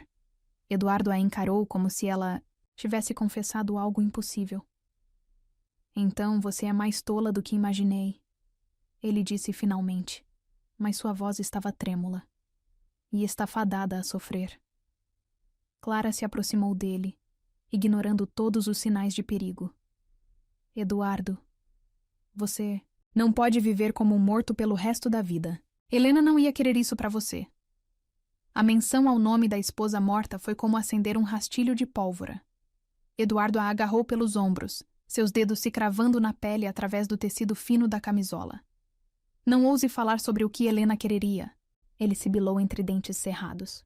Eduardo a encarou como se ela tivesse confessado algo impossível. Então você é mais tola do que imaginei, ele disse finalmente, mas sua voz estava trêmula. E está fadada a sofrer. Clara se aproximou dele, ignorando todos os sinais de perigo. Eduardo, você não pode viver como um morto pelo resto da vida. Helena não ia querer isso para você. A menção ao nome da esposa morta foi como acender um rastilho de pólvora. Eduardo a agarrou pelos ombros, seus dedos se cravando na pele através do tecido fino da camisola. Não ouse falar sobre o que Helena quereria. Ele sibilou entre dentes cerrados.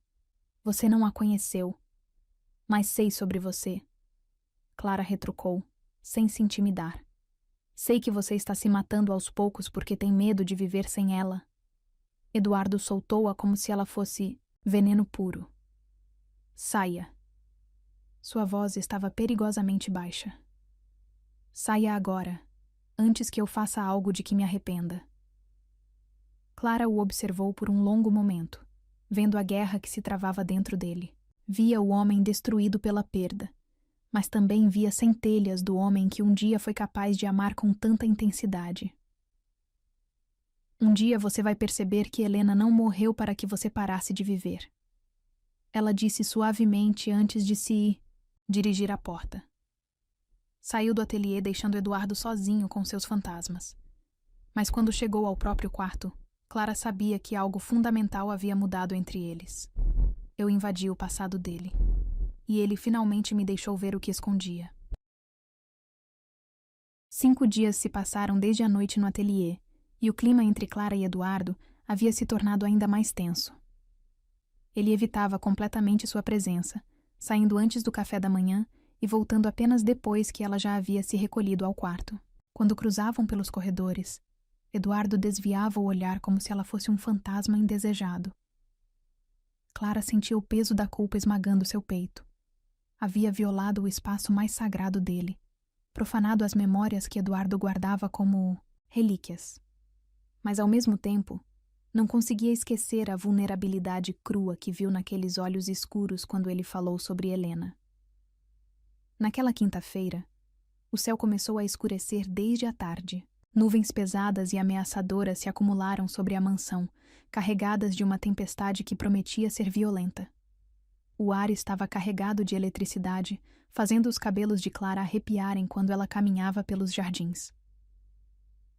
Você não a conheceu. Mas sei sobre você. Clara retrucou, sem se intimidar. Sei que você está se matando aos poucos porque tem medo de viver sem ela. Eduardo soltou-a como se ela fosse veneno puro. Saia. Sua voz estava perigosamente baixa. Saia agora, antes que eu faça algo de que me arrependa. Clara o observou por um longo momento, vendo a guerra que se travava dentro dele. Via o homem destruído pela perda, mas também via centelhas do homem que um dia foi capaz de amar com tanta intensidade. Um dia você vai perceber que Helena não morreu para que você parasse de viver. Ela disse suavemente antes de se dirigir à porta. Saiu do ateliê deixando Eduardo sozinho com seus fantasmas. Mas quando chegou ao próprio quarto, Clara sabia que algo fundamental havia mudado entre eles. Eu invadi o passado dele. E ele finalmente me deixou ver o que escondia. 5 dias se passaram desde a noite no ateliê, e o clima entre Clara e Eduardo havia se tornado ainda mais tenso. Ele evitava completamente sua presença, saindo antes do café da manhã e voltando apenas depois que ela já havia se recolhido ao quarto. Quando cruzavam pelos corredores, Eduardo desviava o olhar como se ela fosse um fantasma indesejado. Clara sentia o peso da culpa esmagando seu peito. Havia violado o espaço mais sagrado dele, profanado as memórias que Eduardo guardava como relíquias. Mas, ao mesmo tempo, não conseguia esquecer a vulnerabilidade crua que viu naqueles olhos escuros quando ele falou sobre Helena. Naquela quinta-feira, o céu começou a escurecer desde a tarde. Nuvens pesadas e ameaçadoras se acumularam sobre a mansão, carregadas de uma tempestade que prometia ser violenta. O ar estava carregado de eletricidade, fazendo os cabelos de Clara arrepiarem quando ela caminhava pelos jardins.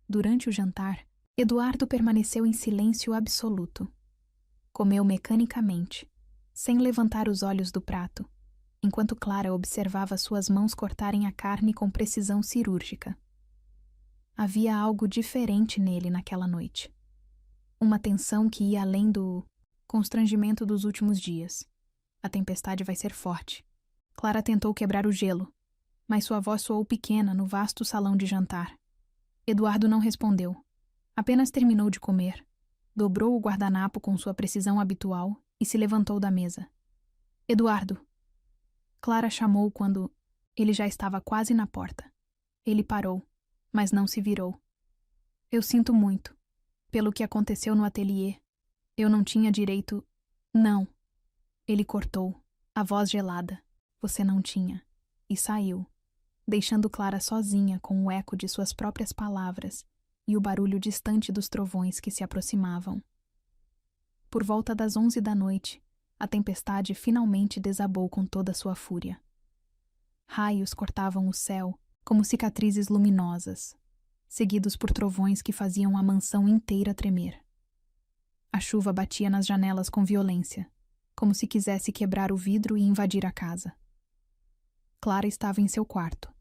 Durante o jantar, Eduardo permaneceu em silêncio absoluto. Comeu mecanicamente, sem levantar os olhos do prato, enquanto Clara observava suas mãos cortarem a carne com precisão cirúrgica. Havia algo diferente nele naquela noite. Uma tensão que ia além do constrangimento dos últimos dias. A tempestade vai ser forte. Clara tentou quebrar o gelo, mas sua voz soou pequena no vasto salão de jantar. Eduardo não respondeu. Apenas terminou de comer, dobrou o guardanapo com sua precisão habitual e se levantou da mesa. Eduardo! Clara chamou quando ele já estava quase na porta. Ele parou, mas não se virou. Eu sinto muito. Pelo que aconteceu no ateliê. Eu não tinha direito... Não. Ele cortou, a voz gelada. Você não tinha. E saiu, deixando Clara sozinha com o eco de suas próprias palavras e o barulho distante dos trovões que se aproximavam. Por volta das 11 da noite, a tempestade finalmente desabou com toda sua fúria. Raios cortavam o céu como cicatrizes luminosas, seguidos por trovões que faziam a mansão inteira tremer. A chuva batia nas janelas com violência, como se quisesse quebrar o vidro e invadir a casa. Clara estava em seu quarto,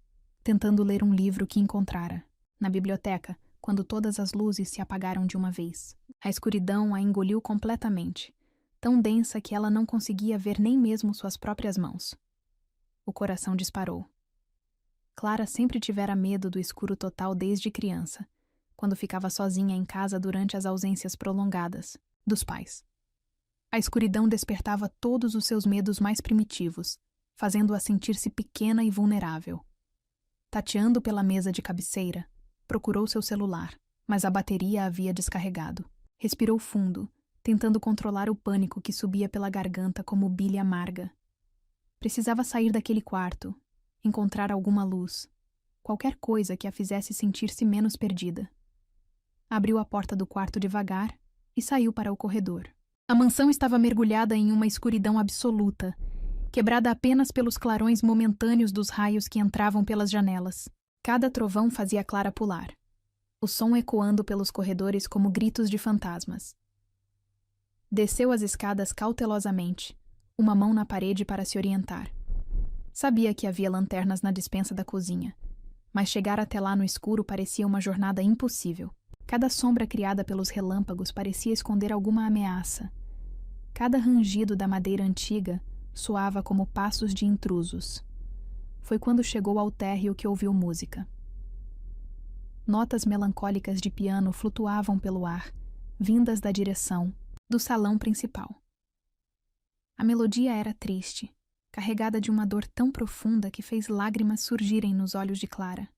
tentando ler um livro que encontrara, na biblioteca, quando todas as luzes se apagaram de uma vez. A escuridão a engoliu completamente, tão densa que ela não conseguia ver nem mesmo suas próprias mãos. O coração disparou. Clara sempre tivera medo do escuro total desde criança, quando ficava sozinha em casa durante as ausências prolongadas dos pais. A escuridão despertava todos os seus medos mais primitivos, fazendo-a sentir-se pequena e vulnerável. Tateando pela mesa de cabeceira, procurou seu celular, mas a bateria havia descarregado. Respirou fundo, tentando controlar o pânico que subia pela garganta como bile amarga. Precisava sair daquele quarto, encontrar alguma luz, qualquer coisa que a fizesse sentir-se menos perdida. Abriu a porta do quarto devagar e saiu para o corredor. A mansão estava mergulhada em uma escuridão absoluta, quebrada apenas pelos clarões momentâneos dos raios que entravam pelas janelas. Cada trovão fazia Clara pular, o som ecoando pelos corredores como gritos de fantasmas. Desceu as escadas cautelosamente, uma mão na parede para se orientar. Sabia que havia lanternas na despensa da cozinha, mas chegar até lá no escuro parecia uma jornada impossível. Cada sombra criada pelos relâmpagos parecia esconder alguma ameaça. Cada rangido da madeira antiga soava como passos de intrusos. Foi quando chegou ao térreo que ouviu música. Notas melancólicas de piano flutuavam pelo ar, vindas da direção do salão principal. A melodia era triste, carregada de uma dor tão profunda que fez lágrimas surgirem nos olhos de Clara.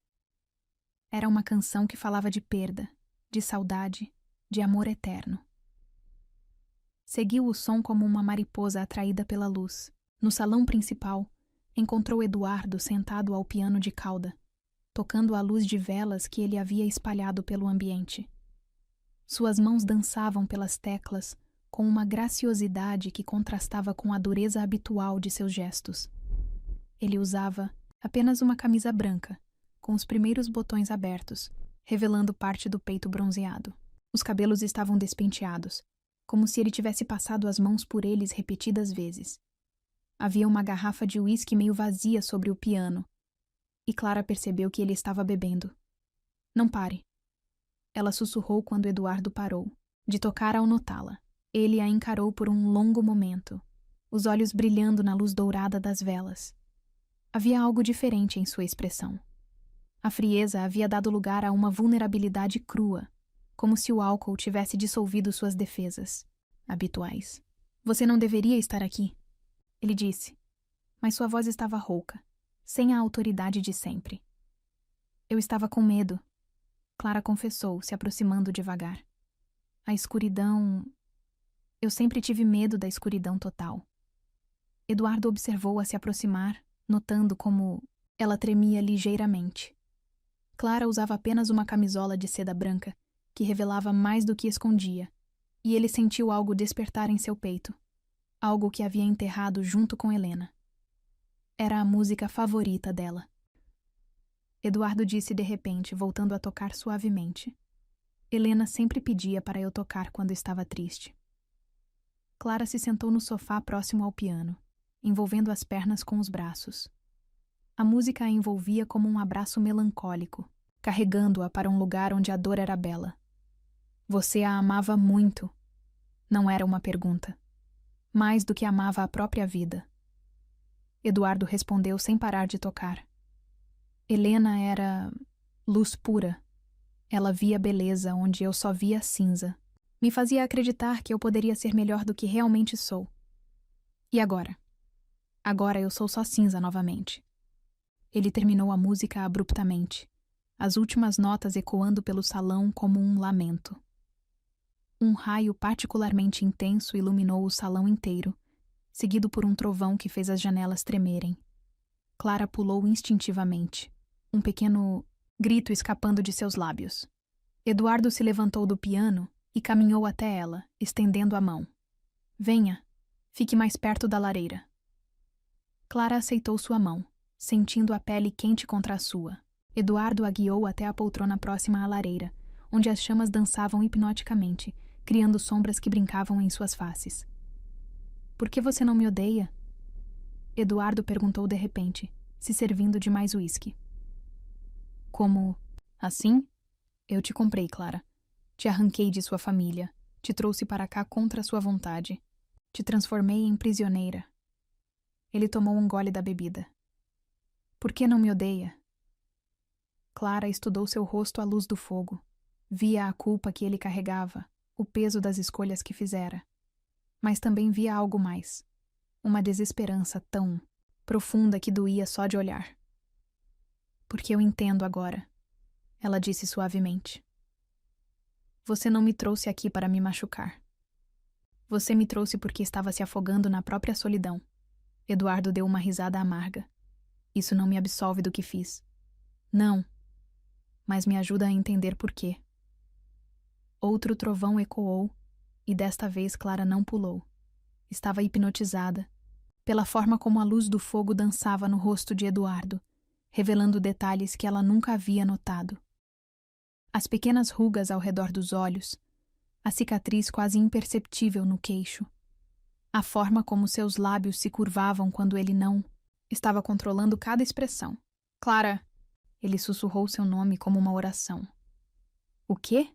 Era uma canção que falava de perda, de saudade, de amor eterno. Seguiu o som como uma mariposa atraída pela luz. No salão principal, encontrou Eduardo sentado ao piano de cauda, tocando a luz de velas que ele havia espalhado pelo ambiente. Suas mãos dançavam pelas teclas com uma graciosidade que contrastava com a dureza habitual de seus gestos. Ele usava apenas uma camisa branca, com os primeiros botões abertos, revelando parte do peito bronzeado. Os cabelos estavam despenteados, como se ele tivesse passado as mãos por eles repetidas vezes. Havia uma garrafa de uísque meio vazia sobre o piano, e Clara percebeu que ele estava bebendo. Não pare. Ela sussurrou quando Eduardo parou, de tocar ao notá-la. Ele a encarou por um longo momento, os olhos brilhando na luz dourada das velas. Havia algo diferente em sua expressão. A frieza havia dado lugar a uma vulnerabilidade crua, como se o álcool tivesse dissolvido suas defesas habituais. Você não deveria estar aqui, ele disse, mas sua voz estava rouca, sem a autoridade de sempre. Eu estava com medo, Clara confessou, se aproximando devagar. A escuridão... Eu sempre tive medo da escuridão total. Eduardo observou-a se aproximar, notando como ela tremia ligeiramente. Clara usava apenas uma camisola de seda branca, que revelava mais do que escondia, e ele sentiu algo despertar em seu peito, algo que havia enterrado junto com Helena. Era a música favorita dela. Eduardo disse de repente, voltando a tocar suavemente. Helena sempre pedia para eu tocar quando estava triste. Clara se sentou no sofá próximo ao piano, envolvendo as pernas com os braços. A música a envolvia como um abraço melancólico, carregando-a para um lugar onde a dor era bela. Você a amava muito. Não era uma pergunta. Mais do que amava a própria vida. Eduardo respondeu sem parar de tocar. Helena era luz pura. Ela via beleza onde eu só via cinza. Me fazia acreditar que eu poderia ser melhor do que realmente sou. E agora? Agora eu sou só cinza novamente. Ele terminou a música abruptamente, as últimas notas ecoando pelo salão como um lamento. Um raio particularmente intenso iluminou o salão inteiro, seguido por um trovão que fez as janelas tremerem. Clara pulou instintivamente, um pequeno grito escapando de seus lábios. Eduardo se levantou do piano e caminhou até ela, estendendo a mão. Venha, fique mais perto da lareira. Clara aceitou sua mão, sentindo a pele quente contra a sua. Eduardo a guiou até a poltrona próxima à lareira, onde as chamas dançavam hipnoticamente, criando sombras que brincavam em suas faces. Por que você não me odeia? Eduardo perguntou de repente, se servindo de mais uísque. Como? Assim? Eu te comprei, Clara. Te arranquei de sua família. Te trouxe para cá contra sua vontade. Te transformei em prisioneira. Ele tomou um gole da bebida. Por que não me odeia? Clara estudou seu rosto à luz do fogo. Via a culpa que ele carregava, o peso das escolhas que fizera. Mas também via algo mais. Uma desesperança tão profunda que doía só de olhar. Porque eu entendo agora, ela disse suavemente. Você não me trouxe aqui para me machucar. Você me trouxe porque estava se afogando na própria solidão. Eduardo deu uma risada amarga. Isso não me absolve do que fiz. Não. Mas me ajuda a entender por quê. Outro trovão ecoou, e desta vez Clara não pulou. Estava hipnotizada, pela forma como a luz do fogo dançava no rosto de Eduardo, revelando detalhes que ela nunca havia notado. As pequenas rugas ao redor dos olhos, a cicatriz quase imperceptível no queixo, a forma como seus lábios se curvavam quando ele não estava controlando cada expressão. Clara! Ele sussurrou seu nome como uma oração. O quê?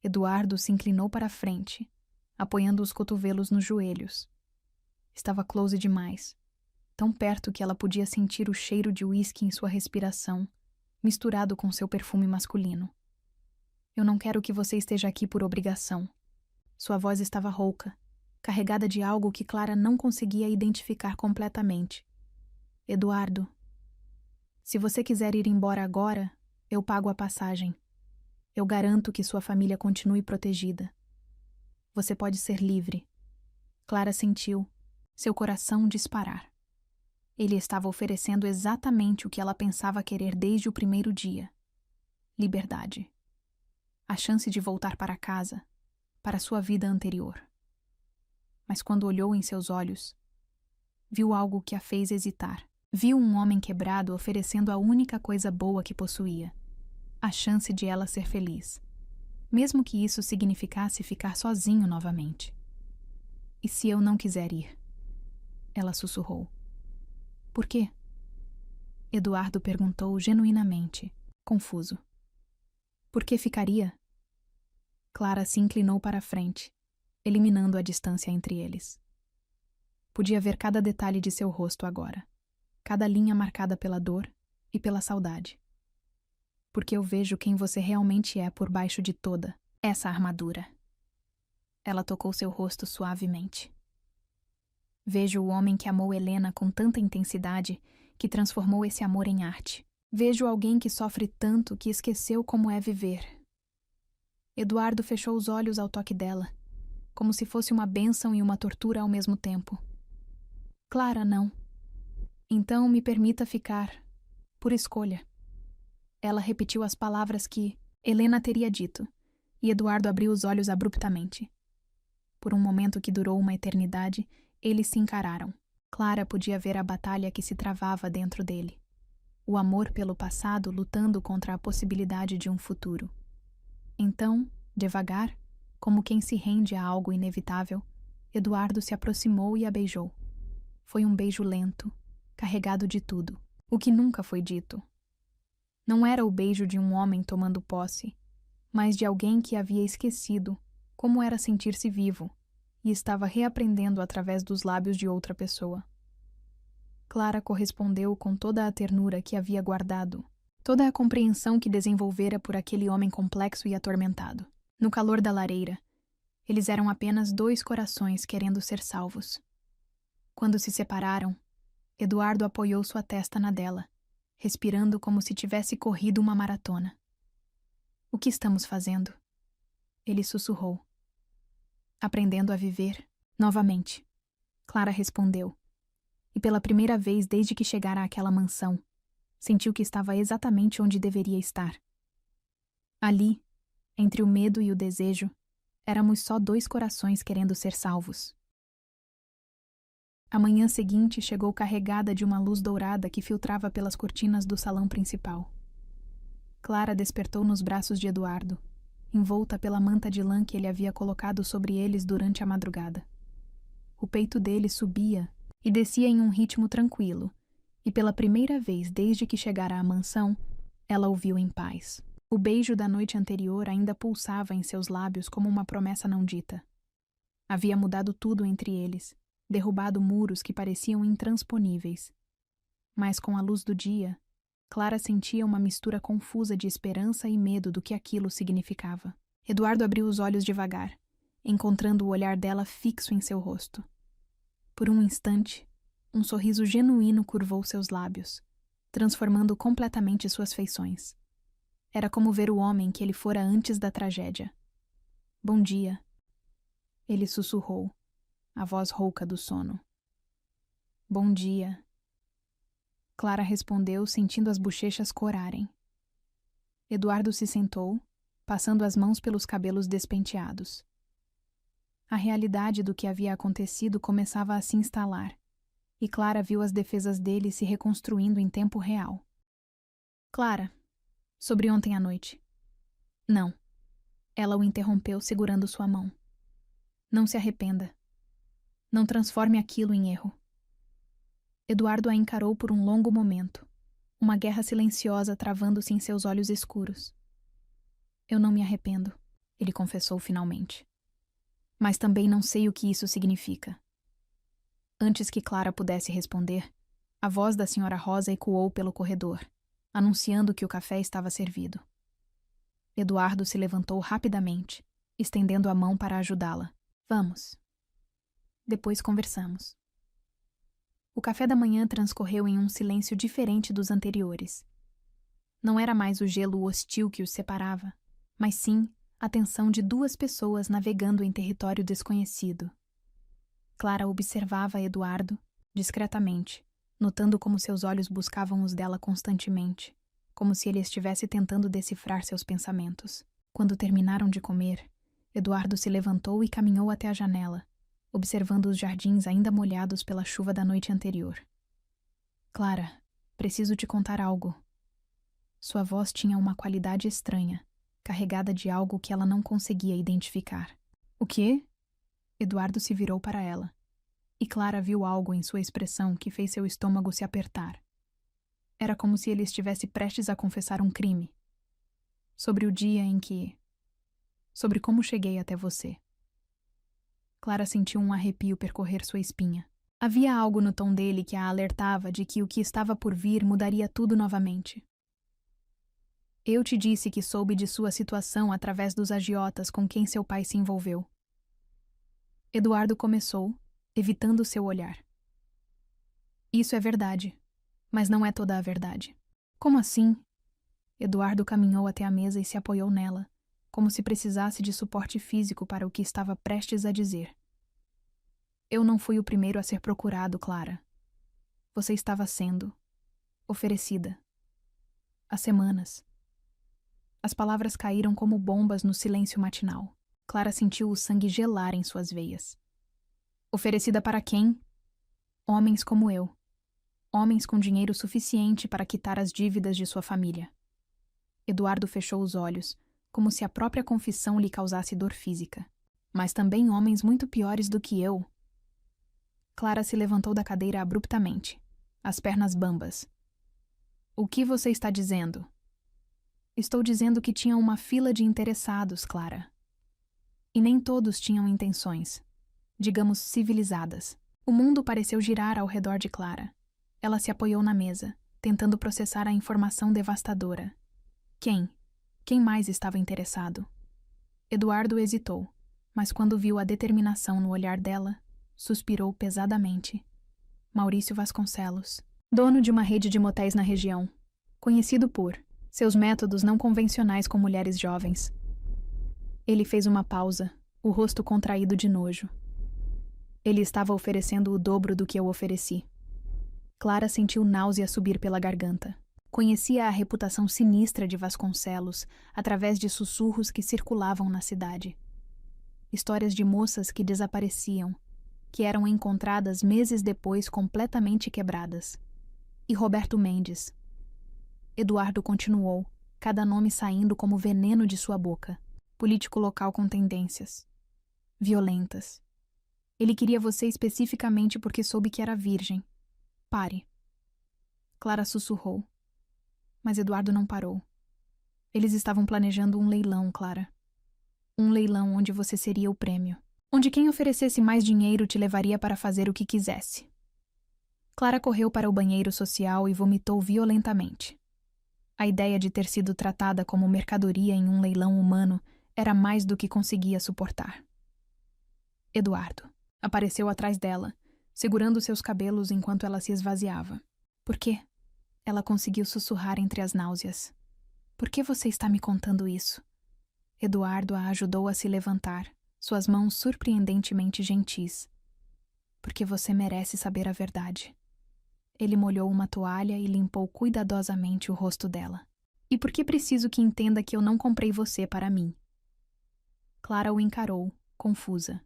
Eduardo se inclinou para a frente, apoiando os cotovelos nos joelhos. Estava close demais, tão perto que ela podia sentir o cheiro de uísque em sua respiração, misturado com seu perfume masculino. Eu não quero que você esteja aqui por obrigação. Sua voz estava rouca, carregada de algo que Clara não conseguia identificar completamente. Eduardo, se você quiser ir embora agora, eu pago a passagem. Eu garanto que sua família continue protegida. Você pode ser livre. Clara sentiu seu coração disparar. Ele estava oferecendo exatamente o que ela pensava querer desde o primeiro dia. Liberdade. A chance de voltar para casa, para sua vida anterior. Mas quando olhou em seus olhos, viu algo que a fez hesitar. Viu um homem quebrado oferecendo a única coisa boa que possuía, a chance de ela ser feliz, mesmo que isso significasse ficar sozinho novamente. E se eu não quiser ir? Ela sussurrou. Por quê? Eduardo perguntou genuinamente, confuso. Por que ficaria? Clara se inclinou para a frente, eliminando a distância entre eles. Podia ver cada detalhe de seu rosto agora, cada linha marcada pela dor e pela saudade. Porque eu vejo quem você realmente é por baixo de toda essa armadura. Ela tocou seu rosto suavemente. Vejo o homem que amou Helena com tanta intensidade que transformou esse amor em arte. Vejo alguém que sofre tanto que esqueceu como é viver. Eduardo fechou os olhos ao toque dela, como se fosse uma bênção e uma tortura ao mesmo tempo. Clara, não. Então me permita ficar, por escolha. Ela repetiu as palavras que Helena teria dito, e Eduardo abriu os olhos abruptamente. Por um momento que durou uma eternidade, eles se encararam. Clara podia ver a batalha que se travava dentro dele. O amor pelo passado lutando contra a possibilidade de um futuro. Então, devagar, como quem se rende a algo inevitável, Eduardo se aproximou e a beijou. Foi um beijo lento, carregado de tudo, o que nunca foi dito. Não era o beijo de um homem tomando posse, mas de alguém que havia esquecido como era sentir-se vivo e estava reaprendendo através dos lábios de outra pessoa. Clara correspondeu com toda a ternura que havia guardado, toda a compreensão que desenvolvera por aquele homem complexo e atormentado. No calor da lareira, eles eram apenas dois corações querendo ser salvos. Quando se separaram, Eduardo apoiou sua testa na dela, respirando como se tivesse corrido uma maratona. "O que estamos fazendo?" Ele sussurrou. "Aprendendo a viver novamente", Clara respondeu. E pela primeira vez desde que chegara àquela mansão, sentiu que estava exatamente onde deveria estar. Ali, entre o medo e o desejo, éramos só dois corações querendo ser salvos. A manhã seguinte chegou carregada de uma luz dourada que filtrava pelas cortinas do salão principal. Clara despertou nos braços de Eduardo, envolta pela manta de lã que ele havia colocado sobre eles durante a madrugada. O peito dele subia e descia em um ritmo tranquilo, e pela primeira vez desde que chegara à mansão, ela o viu em paz. O beijo da noite anterior ainda pulsava em seus lábios como uma promessa não dita. Havia mudado tudo entre eles, derrubado muros que pareciam intransponíveis. Mas com a luz do dia, Clara sentia uma mistura confusa de esperança e medo do que aquilo significava. Eduardo abriu os olhos devagar, encontrando o olhar dela fixo em seu rosto. Por um instante, um sorriso genuíno curvou seus lábios, transformando completamente suas feições. Era como ver o homem que ele fora antes da tragédia. "Bom dia", ele sussurrou, a voz rouca do sono. "Bom dia", Clara respondeu, sentindo as bochechas corarem. Eduardo se sentou, passando as mãos pelos cabelos despenteados. A realidade do que havia acontecido começava a se instalar, e Clara viu as defesas dele se reconstruindo em tempo real. "Clara, sobre ontem à noite." "Não." Ela o interrompeu segurando sua mão. "Não se arrependa. Não transforme aquilo em erro." Eduardo a encarou por um longo momento, uma guerra silenciosa travando-se em seus olhos escuros. "Eu não me arrependo", ele confessou finalmente. "Mas também não sei o que isso significa." Antes que Clara pudesse responder, a voz da Sra. Rosa ecoou pelo corredor, anunciando que o café estava servido. Eduardo se levantou rapidamente, estendendo a mão para ajudá-la. "Vamos. Depois conversamos." O café da manhã transcorreu em um silêncio diferente dos anteriores. Não era mais o gelo hostil que os separava, mas sim a tensão de duas pessoas navegando em território desconhecido. Clara observava Eduardo, discretamente, notando como seus olhos buscavam os dela constantemente, como se ele estivesse tentando decifrar seus pensamentos. Quando terminaram de comer, Eduardo se levantou e caminhou até a janela, observando os jardins ainda molhados pela chuva da noite anterior. "Clara, preciso te contar algo." Sua voz tinha uma qualidade estranha, carregada de algo que ela não conseguia identificar. "O quê?" Eduardo se virou para ela, e Clara viu algo em sua expressão que fez seu estômago se apertar. Era como se ele estivesse prestes a confessar um crime. Sobre o dia em que... Sobre como cheguei até você. Clara sentiu um arrepio percorrer sua espinha. Havia algo no tom dele que a alertava de que o que estava por vir mudaria tudo novamente. "Eu te disse que soube de sua situação através dos agiotas com quem seu pai se envolveu." Eduardo começou, evitando seu olhar. "Isso é verdade, mas não é toda a verdade." "Como assim?" Eduardo caminhou até a mesa e se apoiou nela, como se precisasse de suporte físico para o que estava prestes a dizer. "Eu não fui o primeiro a ser procurado, Clara. Você estava sendo oferecida. Há semanas." As palavras caíram como bombas no silêncio matinal. Clara sentiu o sangue gelar em suas veias. Oferecida para quem? Homens como eu. Homens com dinheiro suficiente para quitar as dívidas de sua família. Eduardo fechou os olhos, como se a própria confissão lhe causasse dor física. Mas também homens muito piores do que eu. Clara se levantou da cadeira abruptamente, as pernas bambas. O que você está dizendo? Estou dizendo que tinha uma fila de interessados, Clara. E nem todos tinham intenções, digamos, civilizadas. O mundo pareceu girar ao redor de Clara. Ela se apoiou na mesa, tentando processar a informação devastadora. Quem mais estava interessado? Eduardo hesitou, mas quando viu a determinação no olhar dela, suspirou pesadamente. Maurício Vasconcelos, dono de uma rede de motéis na região, conhecido por seus métodos não convencionais com mulheres jovens. Ele fez uma pausa, o rosto contraído de nojo. Ele estava oferecendo o dobro do que eu ofereci. Clara sentiu náusea subir pela garganta. Conhecia a reputação sinistra de Vasconcelos através de sussurros que circulavam na cidade. Histórias de moças que desapareciam, que eram encontradas meses depois completamente quebradas. E Roberto Mendes. Eduardo continuou, cada nome saindo como veneno de sua boca. Político local com tendências violentas. Ele queria você especificamente porque soube que era virgem. Pare. Clara sussurrou. Mas Eduardo não parou. Eles estavam planejando um leilão, Clara. Um leilão onde você seria o prêmio. Onde quem oferecesse mais dinheiro te levaria para fazer o que quisesse. Clara correu para o banheiro social e vomitou violentamente. A ideia de ter sido tratada como mercadoria em um leilão humano era mais do que conseguia suportar. Eduardo apareceu atrás dela, segurando seus cabelos enquanto ela se esvaziava. Por quê? Ela conseguiu sussurrar entre as náuseas. Por que você está me contando isso? Eduardo a ajudou a se levantar, suas mãos surpreendentemente gentis. Porque você merece saber a verdade. Ele molhou uma toalha e limpou cuidadosamente o rosto dela. E por que preciso que entenda que eu não comprei você para mim? Clara o encarou, confusa.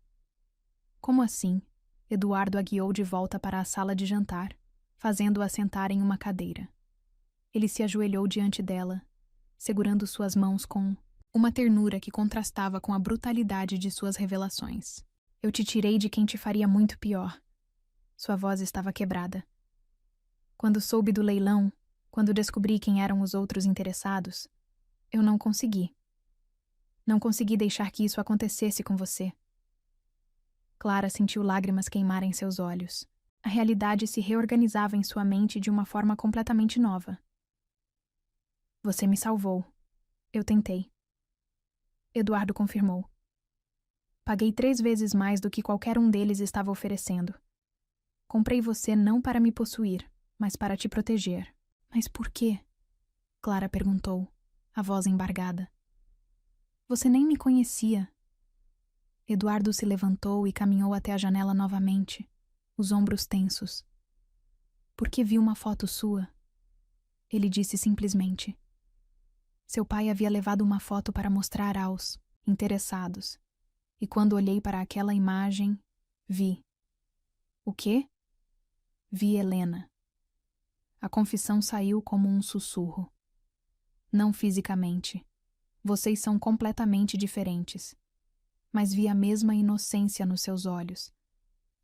Como assim? Eduardo a guiou de volta para a sala de jantar, fazendo-a sentar em uma cadeira. Ele se ajoelhou diante dela, segurando suas mãos com uma ternura que contrastava com a brutalidade de suas revelações. Eu te tirei de quem te faria muito pior. Sua voz estava quebrada. Quando soube do leilão, quando descobri quem eram os outros interessados, eu não consegui. Não consegui deixar que isso acontecesse com você. Clara sentiu lágrimas queimarem seus olhos. A realidade se reorganizava em sua mente de uma forma completamente nova. Você me salvou. Eu tentei. Eduardo confirmou. Paguei 3 vezes mais do que qualquer um deles estava oferecendo. Comprei você não para me possuir, mas para te proteger. Mas por quê? Clara perguntou, a voz embargada. Você nem me conhecia. Eduardo se levantou e caminhou até a janela novamente, os ombros tensos. Por que vi uma foto sua? Ele disse simplesmente. Seu pai havia levado uma foto para mostrar aos interessados. E quando olhei para aquela imagem, vi. O quê? Vi Helena. A confissão saiu como um sussurro. Não fisicamente. Vocês são completamente diferentes. Mas vi a mesma inocência nos seus olhos.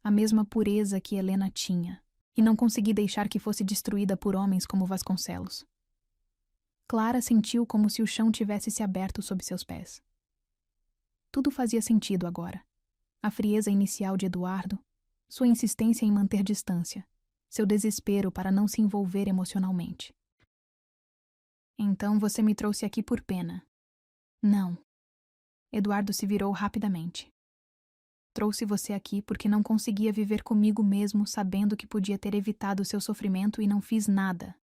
A mesma pureza que Helena tinha. E não consegui deixar que fosse destruída por homens como Vasconcelos. Clara sentiu como se o chão tivesse se aberto sob seus pés. Tudo fazia sentido agora. A frieza inicial de Eduardo, sua insistência em manter distância, seu desespero para não se envolver emocionalmente. Então você me trouxe aqui por pena. Não. Eduardo se virou rapidamente. Trouxe você aqui porque não conseguia viver comigo mesmo sabendo que podia ter evitado seu sofrimento e não fiz nada.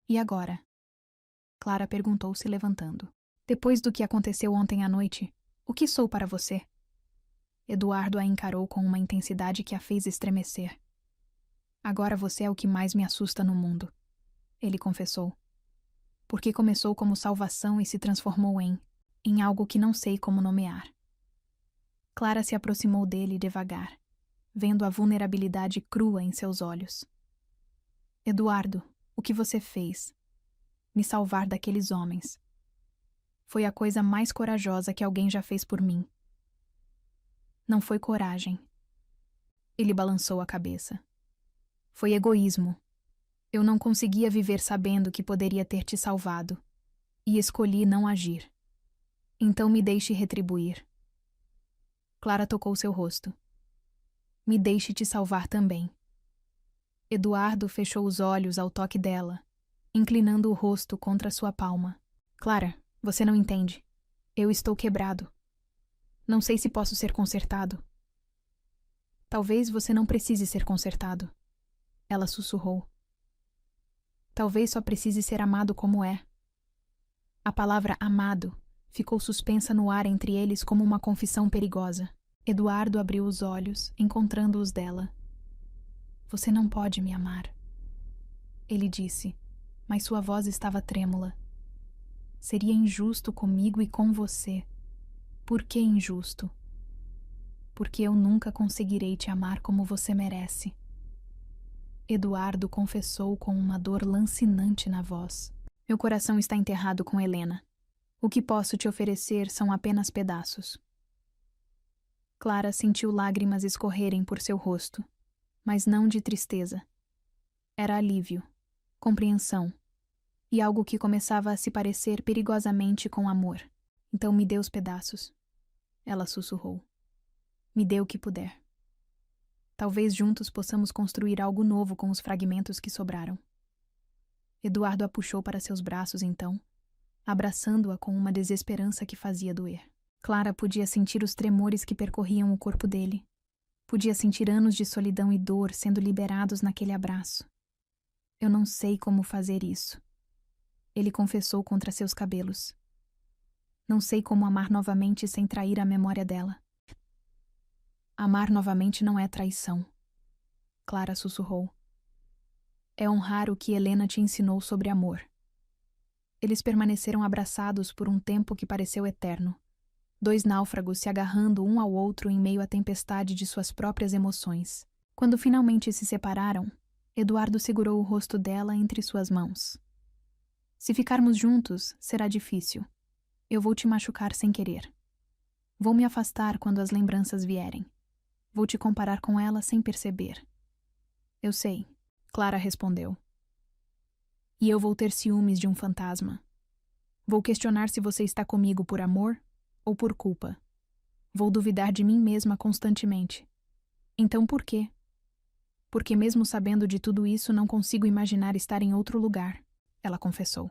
E agora? Clara perguntou se levantando. Depois do que aconteceu ontem à noite, o que sou para você? Eduardo a encarou com uma intensidade que a fez estremecer. Agora você é o que mais me assusta no mundo, ele confessou. Porque começou como salvação e se transformou em algo que não sei como nomear. Clara se aproximou dele devagar, vendo a vulnerabilidade crua em seus olhos. Eduardo, o que você fez? Me salvar daqueles homens. Foi a coisa mais corajosa que alguém já fez por mim. Não foi coragem. Ele balançou a cabeça. Foi egoísmo. Eu não conseguia viver sabendo que poderia ter te salvado, e escolhi não agir. Então me deixe retribuir. Clara tocou seu rosto. Me deixe te salvar também. Eduardo fechou os olhos ao toque dela, inclinando o rosto contra sua palma. Clara, você não entende. Eu estou quebrado. Não sei se posso ser consertado. Talvez você não precise ser consertado. Ela sussurrou. Talvez só precise ser amado como é. A palavra amado ficou suspensa no ar entre eles como uma confissão perigosa. Eduardo abriu os olhos, encontrando-os dela. Você não pode me amar. Ele disse, mas sua voz estava trêmula. Seria injusto comigo e com você. Por que injusto? Porque eu nunca conseguirei te amar como você merece. Eduardo confessou com uma dor lancinante na voz. Meu coração está enterrado com Helena. O que posso te oferecer são apenas pedaços. Clara sentiu lágrimas escorrerem por seu rosto, mas não de tristeza. Era alívio, compreensão, e algo que começava a se parecer perigosamente com amor. Então me dê os pedaços. Ela sussurrou. Me dê o que puder. Talvez juntos possamos construir algo novo com os fragmentos que sobraram. Eduardo a puxou para seus braços então, abraçando-a com uma desesperança que fazia doer. Clara podia sentir os tremores que percorriam o corpo dele. Podia sentir anos de solidão e dor sendo liberados naquele abraço. Eu não sei como fazer isso. Ele confessou contra seus cabelos. Não sei como amar novamente sem trair a memória dela. Amar novamente não é traição. Clara sussurrou. É honrar o que Helena te ensinou sobre amor. Eles permaneceram abraçados por um tempo que pareceu eterno. Dois náufragos se agarrando um ao outro em meio à tempestade de suas próprias emoções. Quando finalmente se separaram, Eduardo segurou o rosto dela entre suas mãos. Se ficarmos juntos, será difícil. Eu vou te machucar sem querer. Vou me afastar quando as lembranças vierem. Vou te comparar com ela sem perceber. Eu sei, Clara respondeu. E eu vou ter ciúmes de um fantasma. Vou questionar se você está comigo por amor ou por culpa. Vou duvidar de mim mesma constantemente. Então por quê? Porque mesmo sabendo de tudo isso, não consigo imaginar estar em outro lugar, ela confessou.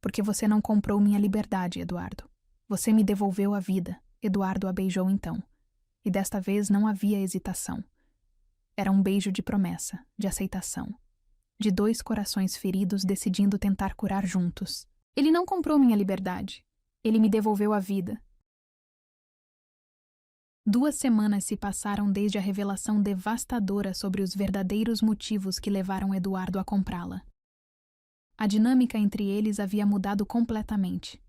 Porque você não comprou minha liberdade, Eduardo. Você me devolveu a vida. Eduardo a beijou então. E desta vez não havia hesitação. Era um beijo de promessa, de aceitação. De dois corações feridos decidindo tentar curar juntos. Ele não comprou minha liberdade. Ele me devolveu a vida. 2 semanas se passaram desde a revelação devastadora sobre os verdadeiros motivos que levaram Eduardo a comprá-la. A dinâmica entre eles havia mudado completamente.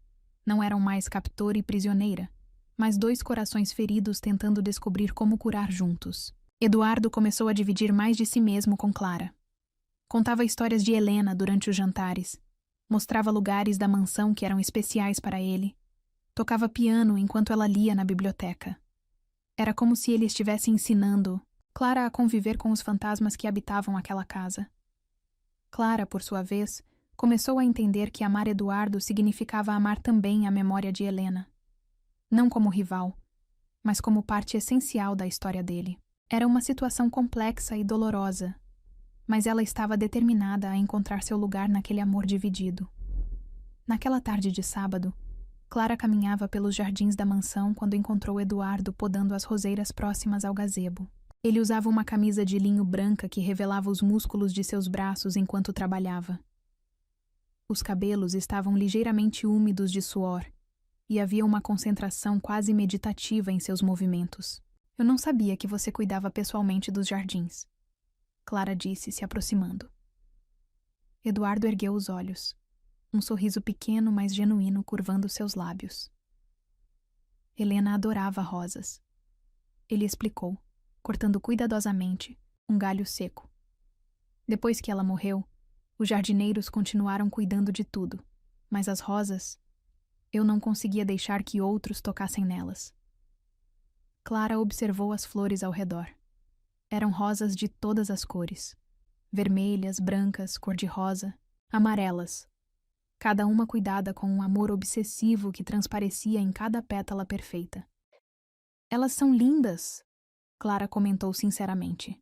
Não eram mais captor e prisioneira, mas dois corações feridos tentando descobrir como curar juntos. Eduardo começou a dividir mais de si mesmo com Clara. Contava histórias de Helena durante os jantares. Mostrava lugares da mansão que eram especiais para ele. Tocava piano enquanto ela lia na biblioteca. Era como se ele estivesse ensinando Clara a conviver com os fantasmas que habitavam aquela casa. Clara, por sua vez, começou a entender que amar Eduardo significava amar também a memória de Helena. Não como rival, mas como parte essencial da história dele. Era uma situação complexa e dolorosa, mas ela estava determinada a encontrar seu lugar naquele amor dividido. Naquela tarde de sábado, Clara caminhava pelos jardins da mansão quando encontrou Eduardo podando as roseiras próximas ao gazebo. Ele usava uma camisa de linho branca que revelava os músculos de seus braços enquanto trabalhava. Os cabelos estavam ligeiramente úmidos de suor, e havia uma concentração quase meditativa em seus movimentos. Eu não sabia que você cuidava pessoalmente dos jardins, Clara disse, se aproximando. Eduardo ergueu os olhos. um sorriso pequeno, mas genuíno, curvando seus lábios. Helena adorava rosas. Ele explicou, cortando cuidadosamente um galho seco. Depois que ela morreu, os jardineiros continuaram cuidando de tudo, mas as rosas, eu não conseguia deixar que outros tocassem nelas. Clara observou as flores ao redor. Eram rosas de todas as cores. Vermelhas, brancas, cor-de-rosa, amarelas. Cada uma cuidada com um amor obsessivo que transparecia em cada pétala perfeita. Elas são lindas, Clara comentou sinceramente.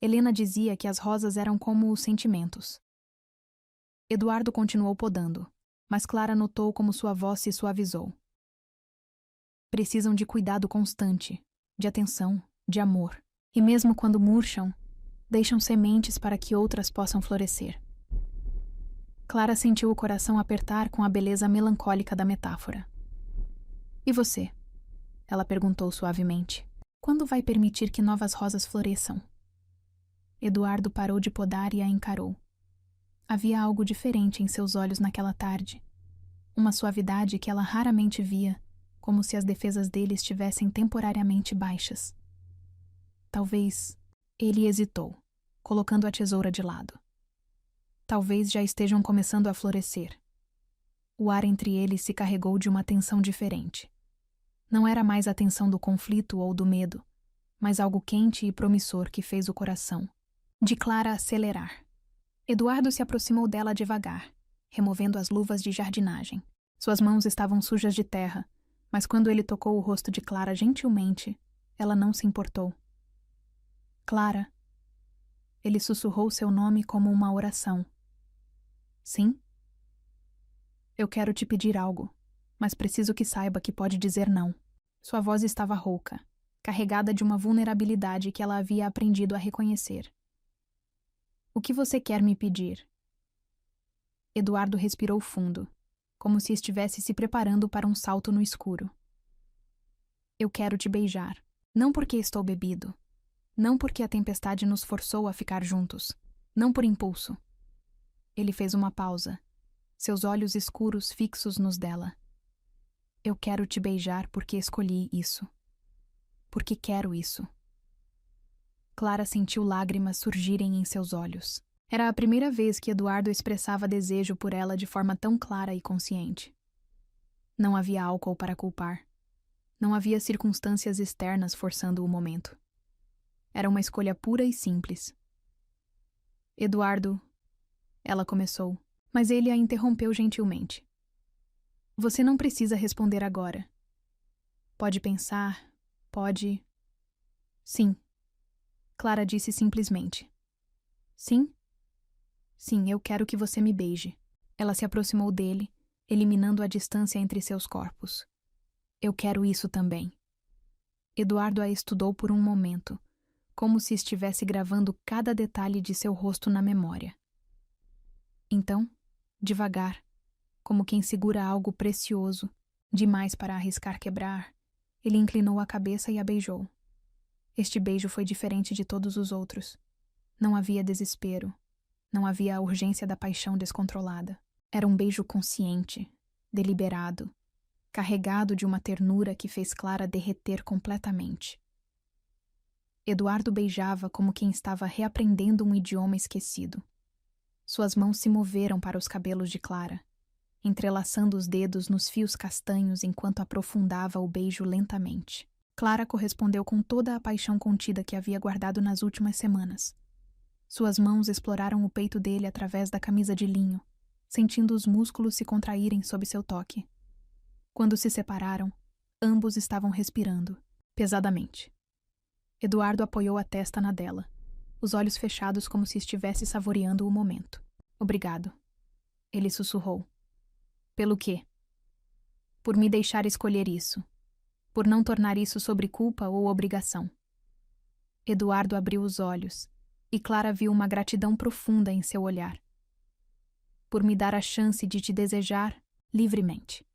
Helena dizia que as rosas eram como os sentimentos. Eduardo continuou podando, mas Clara notou como sua voz se suavizou. Precisam de cuidado constante, de atenção, de amor. E mesmo quando murcham, deixam sementes para que outras possam florescer. Clara sentiu o coração apertar com a beleza melancólica da metáfora. E você? Ela perguntou suavemente. Quando vai permitir que novas rosas floresçam? Eduardo parou de podar e a encarou. Havia algo diferente em seus olhos naquela tarde. Uma suavidade que ela raramente via, como se as defesas dele estivessem temporariamente baixas. Talvez ele hesitou, colocando a tesoura de lado. Talvez já estejam começando a florescer. O ar entre eles se carregou de uma tensão diferente. Não era mais a tensão do conflito ou do medo, mas algo quente e promissor que fez o coração de Clara acelerar. Eduardo se aproximou dela devagar, removendo as luvas de jardinagem. Suas mãos estavam sujas de terra, mas quando ele tocou o rosto de Clara gentilmente, ela não se importou. Clara. Ele sussurrou seu nome como uma oração. Sim? Eu quero te pedir algo, mas preciso que saiba que pode dizer não. Sua voz estava rouca, carregada de uma vulnerabilidade que ela havia aprendido a reconhecer. O que você quer me pedir? Eduardo respirou fundo, como se estivesse se preparando para um salto no escuro. Eu quero te beijar, não porque estou bebido, não porque a tempestade nos forçou a ficar juntos, não por impulso. Ele fez uma pausa, seus olhos escuros fixos nos dela. Eu quero te beijar porque escolhi isso. Porque quero isso. Clara sentiu lágrimas surgirem em seus olhos. Era a primeira vez que Eduardo expressava desejo por ela de forma tão clara e consciente. Não havia álcool para culpar. Não havia circunstâncias externas forçando o momento. Era uma escolha pura e simples. Eduardo, ela começou, mas ele a interrompeu gentilmente. Você não precisa responder agora. Pode pensar, pode... Sim. Clara disse simplesmente. Sim? Sim, eu quero que você me beije. Ela se aproximou dele, eliminando a distância entre seus corpos. Eu quero isso também. Eduardo a estudou por um momento, como se estivesse gravando cada detalhe de seu rosto na memória. Então, devagar, como quem segura algo precioso, demais para arriscar quebrar, ele inclinou a cabeça e a beijou. Este beijo foi diferente de todos os outros. Não havia desespero. Não havia a urgência da paixão descontrolada. Era um beijo consciente, deliberado, carregado de uma ternura que fez Clara derreter completamente. Eduardo beijava como quem estava reaprendendo um idioma esquecido. Suas mãos se moveram para os cabelos de Clara, entrelaçando os dedos nos fios castanhos enquanto aprofundava o beijo lentamente. Clara correspondeu com toda a paixão contida que havia guardado nas últimas semanas. Suas mãos exploraram o peito dele através da camisa de linho, sentindo os músculos se contraírem sob seu toque. Quando se separaram, ambos estavam respirando, pesadamente. Eduardo apoiou a testa na dela, os olhos fechados como se estivesse saboreando o momento. Obrigado. Ele sussurrou. Pelo quê? Por me deixar escolher isso. Por não tornar isso sobre culpa ou obrigação. Eduardo abriu os olhos, e Clara viu uma gratidão profunda em seu olhar. Por me dar a chance de te desejar livremente.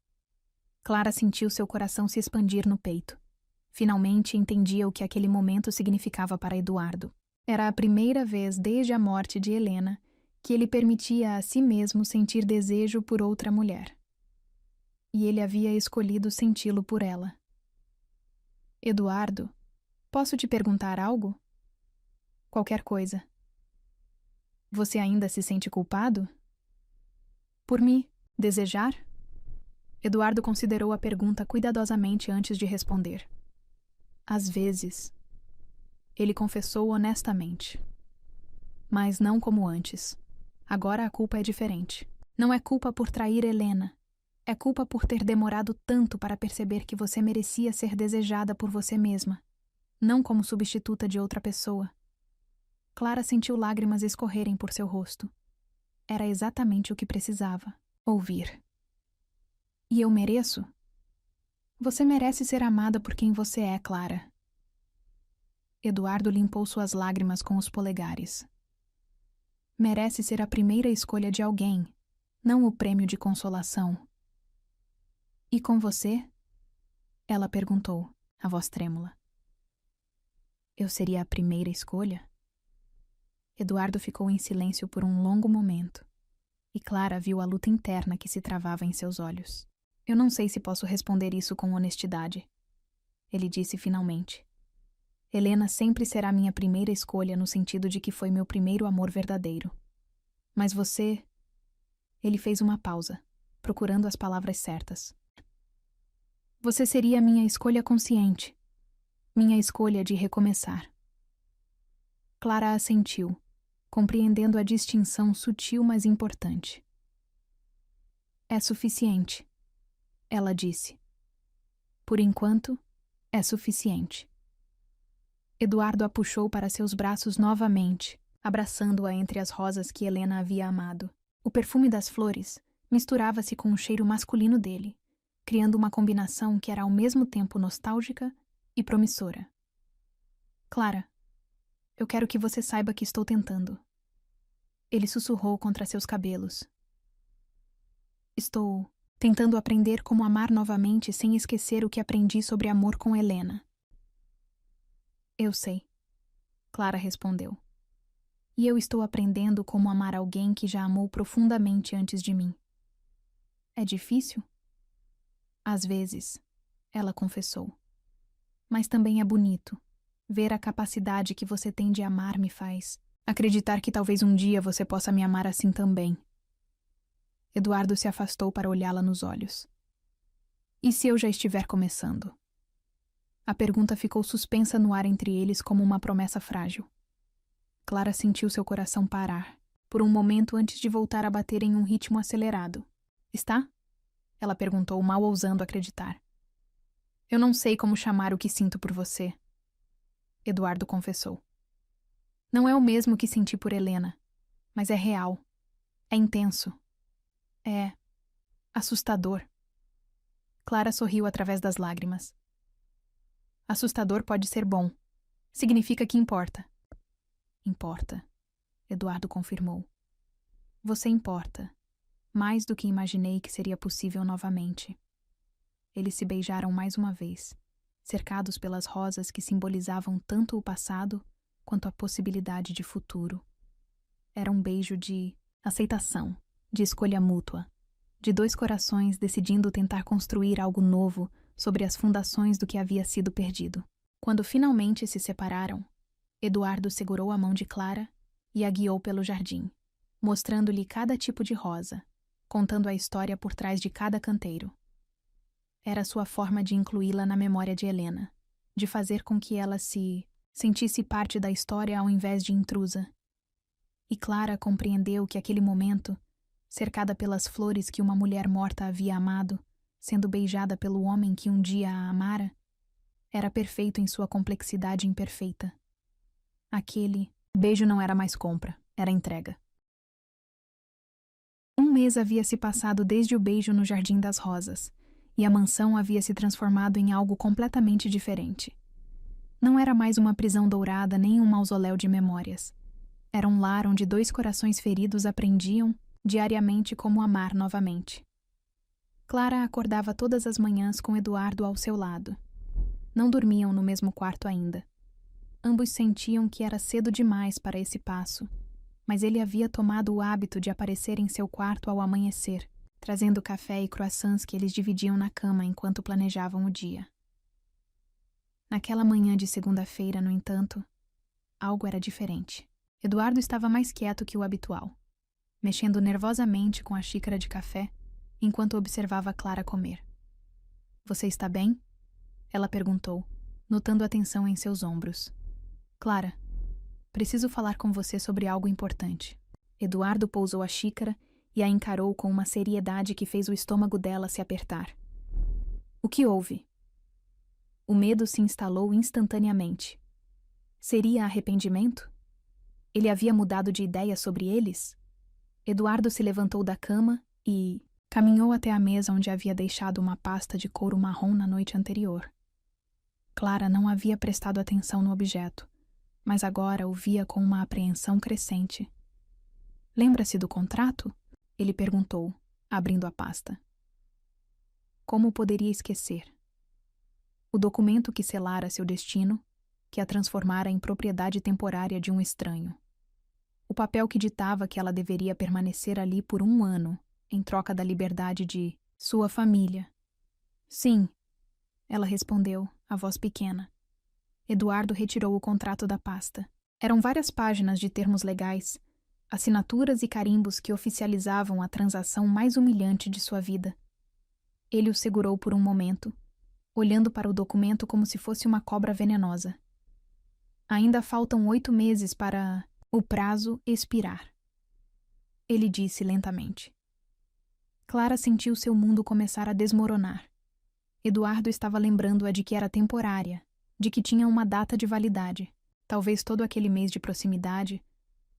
Clara sentiu seu coração se expandir no peito. Finalmente entendia o que aquele momento significava para Eduardo. Era a primeira vez desde a morte de Helena que ele permitia a si mesmo sentir desejo por outra mulher. E ele havia escolhido senti-lo por ela. Eduardo, posso te perguntar algo? Qualquer coisa. Você ainda se sente culpado? Por me desejar? Eduardo considerou a pergunta cuidadosamente antes de responder. Às vezes. Ele confessou honestamente. Mas não como antes. Agora a culpa é diferente. Não é culpa por trair Helena. É culpa por ter demorado tanto para perceber que você merecia ser desejada por você mesma, não como substituta de outra pessoa. Clara sentiu lágrimas escorrerem por seu rosto. Era exatamente o que precisava ouvir. E eu mereço? Você merece ser amada por quem você é, Clara. Eduardo limpou suas lágrimas com os polegares. Merece ser a primeira escolha de alguém, não o prêmio de consolação. E com você? Ela perguntou, a voz trêmula. Eu seria a primeira escolha? Eduardo ficou em silêncio por um longo momento, e Clara viu a luta interna que se travava em seus olhos. Eu não sei se posso responder isso com honestidade, ele disse finalmente. Helena sempre será minha primeira escolha no sentido de que foi meu primeiro amor verdadeiro. Mas você... Ele fez uma pausa, procurando as palavras certas. Você seria minha escolha consciente, minha escolha de recomeçar. Clara assentiu, compreendendo a distinção sutil mas importante. É suficiente, ela disse. Por enquanto, é suficiente. Eduardo a puxou para seus braços novamente, abraçando-a entre as rosas que Helena havia amado. O perfume das flores misturava-se com o cheiro masculino dele, criando uma combinação que era ao mesmo tempo nostálgica e promissora. Clara, eu quero que você saiba que estou tentando. Ele sussurrou contra seus cabelos. Estou tentando aprender como amar novamente sem esquecer o que aprendi sobre amor com Helena. Eu sei, Clara respondeu. E eu estou aprendendo como amar alguém que já amou profundamente antes de mim. É difícil? Às vezes, ela confessou. Mas também é bonito. Ver a capacidade que você tem de amar me faz acreditar que talvez um dia você possa me amar assim também. Eduardo se afastou para olhá-la nos olhos. E se eu já estiver começando? A pergunta ficou suspensa no ar entre eles como uma promessa frágil. Clara sentiu seu coração parar, por um momento antes de voltar a bater em um ritmo acelerado. Está? Ela perguntou, mal ousando acreditar. Eu não sei como chamar o que sinto por você. Eduardo confessou. Não é o mesmo que senti por Helena, mas é real. É intenso. É assustador. Clara sorriu através das lágrimas. Assustador pode ser bom. Significa que importa. Importa, Eduardo confirmou. Você importa. Mais do que imaginei que seria possível novamente. Eles se beijaram mais uma vez, cercados pelas rosas que simbolizavam tanto o passado quanto a possibilidade de futuro. Era um beijo de aceitação, de escolha mútua, de dois corações decidindo tentar construir algo novo sobre as fundações do que havia sido perdido. Quando finalmente se separaram, Eduardo segurou a mão de Clara e a guiou pelo jardim, mostrando-lhe cada tipo de rosa, contando a história por trás de cada canteiro. Era sua forma de incluí-la na memória de Helena, de fazer com que ela se sentisse parte da história ao invés de intrusa. E Clara compreendeu que aquele momento, cercada pelas flores que uma mulher morta havia amado, sendo beijada pelo homem que um dia a amara, era perfeito em sua complexidade imperfeita. Aquele beijo não era mais compra, era entrega. Um mês havia se passado desde o beijo no Jardim das Rosas, e a mansão havia se transformado em algo completamente diferente. Não era mais uma prisão dourada nem um mausoléu de memórias. Era um lar onde dois corações feridos aprendiam, diariamente, como amar novamente. Clara acordava todas as manhãs com Eduardo ao seu lado. Não dormiam no mesmo quarto ainda. Ambos sentiam que era cedo demais para esse passo, mas ele havia tomado o hábito de aparecer em seu quarto ao amanhecer, trazendo café e croissants que eles dividiam na cama enquanto planejavam o dia. Naquela manhã de segunda-feira, no entanto, algo era diferente. Eduardo estava mais quieto que o habitual, mexendo nervosamente com a xícara de café enquanto observava Clara comer. "Você está bem?" ela perguntou, notando a tensão em seus ombros. "Clara, preciso falar com você sobre algo importante." Eduardo pousou a xícara e a encarou com uma seriedade que fez o estômago dela se apertar. "O que houve?" O medo se instalou instantaneamente. Seria arrependimento? Ele havia mudado de ideia sobre eles? Eduardo se levantou da cama e caminhou até a mesa onde havia deixado uma pasta de couro marrom na noite anterior. Clara não havia prestado atenção no objeto, mas agora o via com uma apreensão crescente. "Lembra-se do contrato?" ele perguntou, abrindo a pasta. Como poderia esquecer? O documento que selara seu destino, que a transformara em propriedade temporária de um estranho. O papel que ditava que ela deveria permanecer ali por 1 ano, em troca da liberdade de sua família. "Sim", ela respondeu, a voz pequena. Eduardo retirou o contrato da pasta. Eram várias páginas de termos legais, assinaturas e carimbos que oficializavam a transação mais humilhante de sua vida. Ele o segurou por um momento, olhando para o documento como se fosse uma cobra venenosa. "Ainda faltam 8 meses para o prazo expirar", ele disse lentamente. Clara sentiu seu mundo começar a desmoronar. Eduardo estava lembrando-a de que era temporária, de que tinha uma data de validade. Talvez todo aquele mês de proximidade,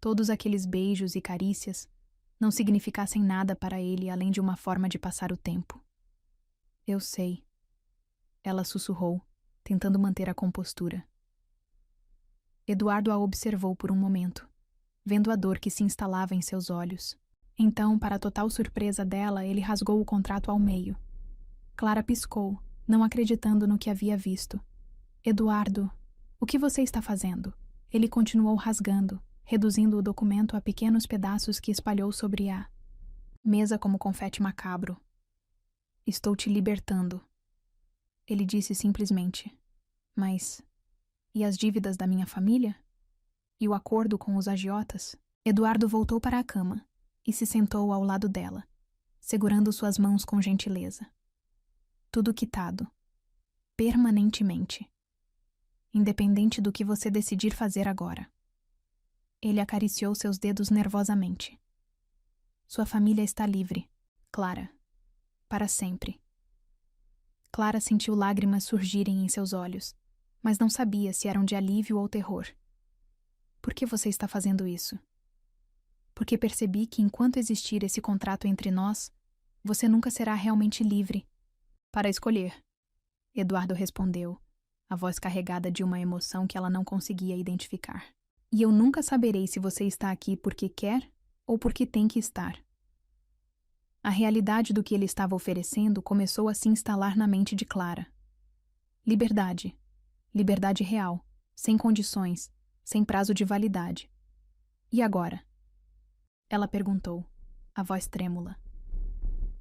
todos aqueles beijos e carícias, não significassem nada para ele além de uma forma de passar o tempo. "Eu sei", ela sussurrou, tentando manter a compostura. Eduardo a observou por um momento, vendo a dor que se instalava em seus olhos. Então, para a total surpresa dela, ele rasgou o contrato ao meio. Clara piscou, não acreditando no que havia visto. "Eduardo, o que você está fazendo?" Ele continuou rasgando, reduzindo o documento a pequenos pedaços que espalhou sobre a mesa como confete macabro. "Estou te libertando", ele disse simplesmente. "Mas e as dívidas da minha família? E o acordo com os agiotas?" Eduardo voltou para a cama e se sentou ao lado dela, segurando suas mãos com gentileza. "Tudo quitado. Permanentemente. Independente do que você decidir fazer agora." Ele acariciou seus dedos nervosamente. "Sua família está livre, Clara. Para sempre." Clara sentiu lágrimas surgirem em seus olhos, mas não sabia se eram de alívio ou terror. "Por que você está fazendo isso?" "Porque percebi que enquanto existir esse contrato entre nós, você nunca será realmente livre." "Para escolher", Eduardo respondeu, a voz carregada de uma emoção que ela não conseguia identificar. "E eu nunca saberei se você está aqui porque quer ou porque tem que estar." A realidade do que ele estava oferecendo começou a se instalar na mente de Clara. Liberdade. Liberdade real, sem condições, sem prazo de validade. "E agora?" ela perguntou, a voz trêmula.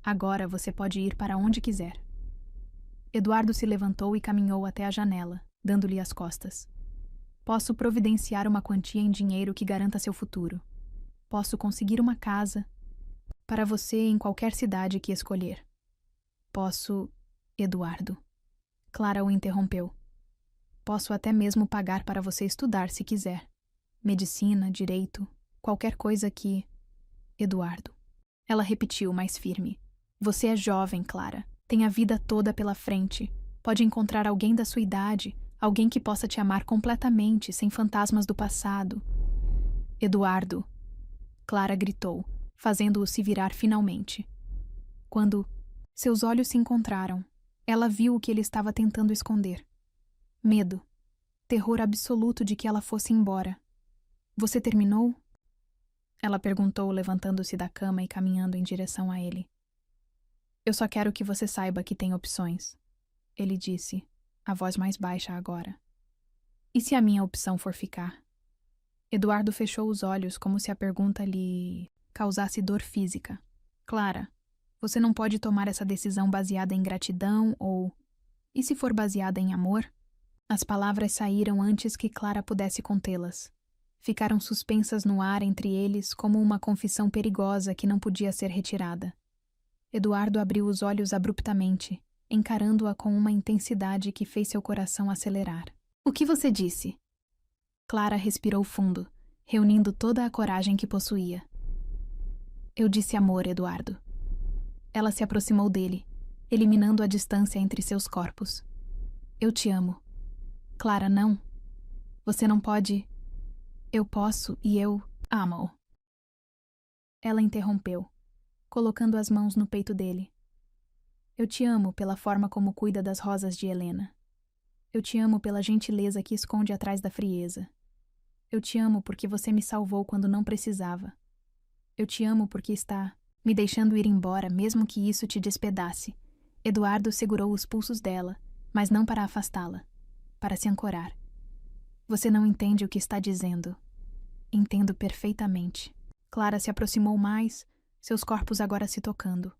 "Agora você pode ir para onde quiser." Eduardo se levantou e caminhou até a janela, dando-lhe as costas. "Posso providenciar uma quantia em dinheiro que garanta seu futuro. Posso conseguir uma casa para você em qualquer cidade que escolher. Posso..." "Eduardo." Clara o interrompeu. "Posso até mesmo pagar para você estudar se quiser. Medicina, direito, qualquer coisa que..." "Eduardo." Ela repetiu mais firme. "Você é jovem, Clara. Tem a vida toda pela frente. Pode encontrar alguém da sua idade, alguém que possa te amar completamente, sem fantasmas do passado." "Eduardo." Clara gritou, fazendo-o se virar finalmente. Quando seus olhos se encontraram, ela viu o que ele estava tentando esconder. Medo. Terror absoluto de que ela fosse embora. "Você terminou?" ela perguntou, levantando-se da cama e caminhando em direção a ele. "Eu só quero que você saiba que tem opções", ele disse, a voz mais baixa agora. "E se a minha opção for ficar?" Eduardo fechou os olhos como se a pergunta lhe causasse dor física. Clara, você não pode tomar essa decisão baseada em gratidão ou... E se for baseada em amor? As palavras saíram antes que Clara pudesse contê-las. Ficaram suspensas no ar entre eles como uma confissão perigosa que não podia ser retirada. Eduardo abriu os olhos abruptamente, encarando-a com uma intensidade que fez seu coração acelerar. O que você disse? Clara respirou fundo, reunindo toda a coragem que possuía. Eu disse amor, Eduardo. Ela se aproximou dele, eliminando a distância entre seus corpos. Eu te amo. Clara, não. Você não pode... Eu posso e eu amo-o. Ela interrompeu, colocando as mãos no peito dele. Eu te amo pela forma como cuida das rosas de Helena. Eu te amo pela gentileza que esconde atrás da frieza. Eu te amo porque você me salvou quando não precisava. Eu te amo porque está me deixando ir embora, mesmo que isso te despedace. Eduardo segurou os pulsos dela, mas não para afastá-la, para se ancorar. Você não entende o que está dizendo. Entendo perfeitamente. Clara se aproximou mais, seus corpos agora se tocando.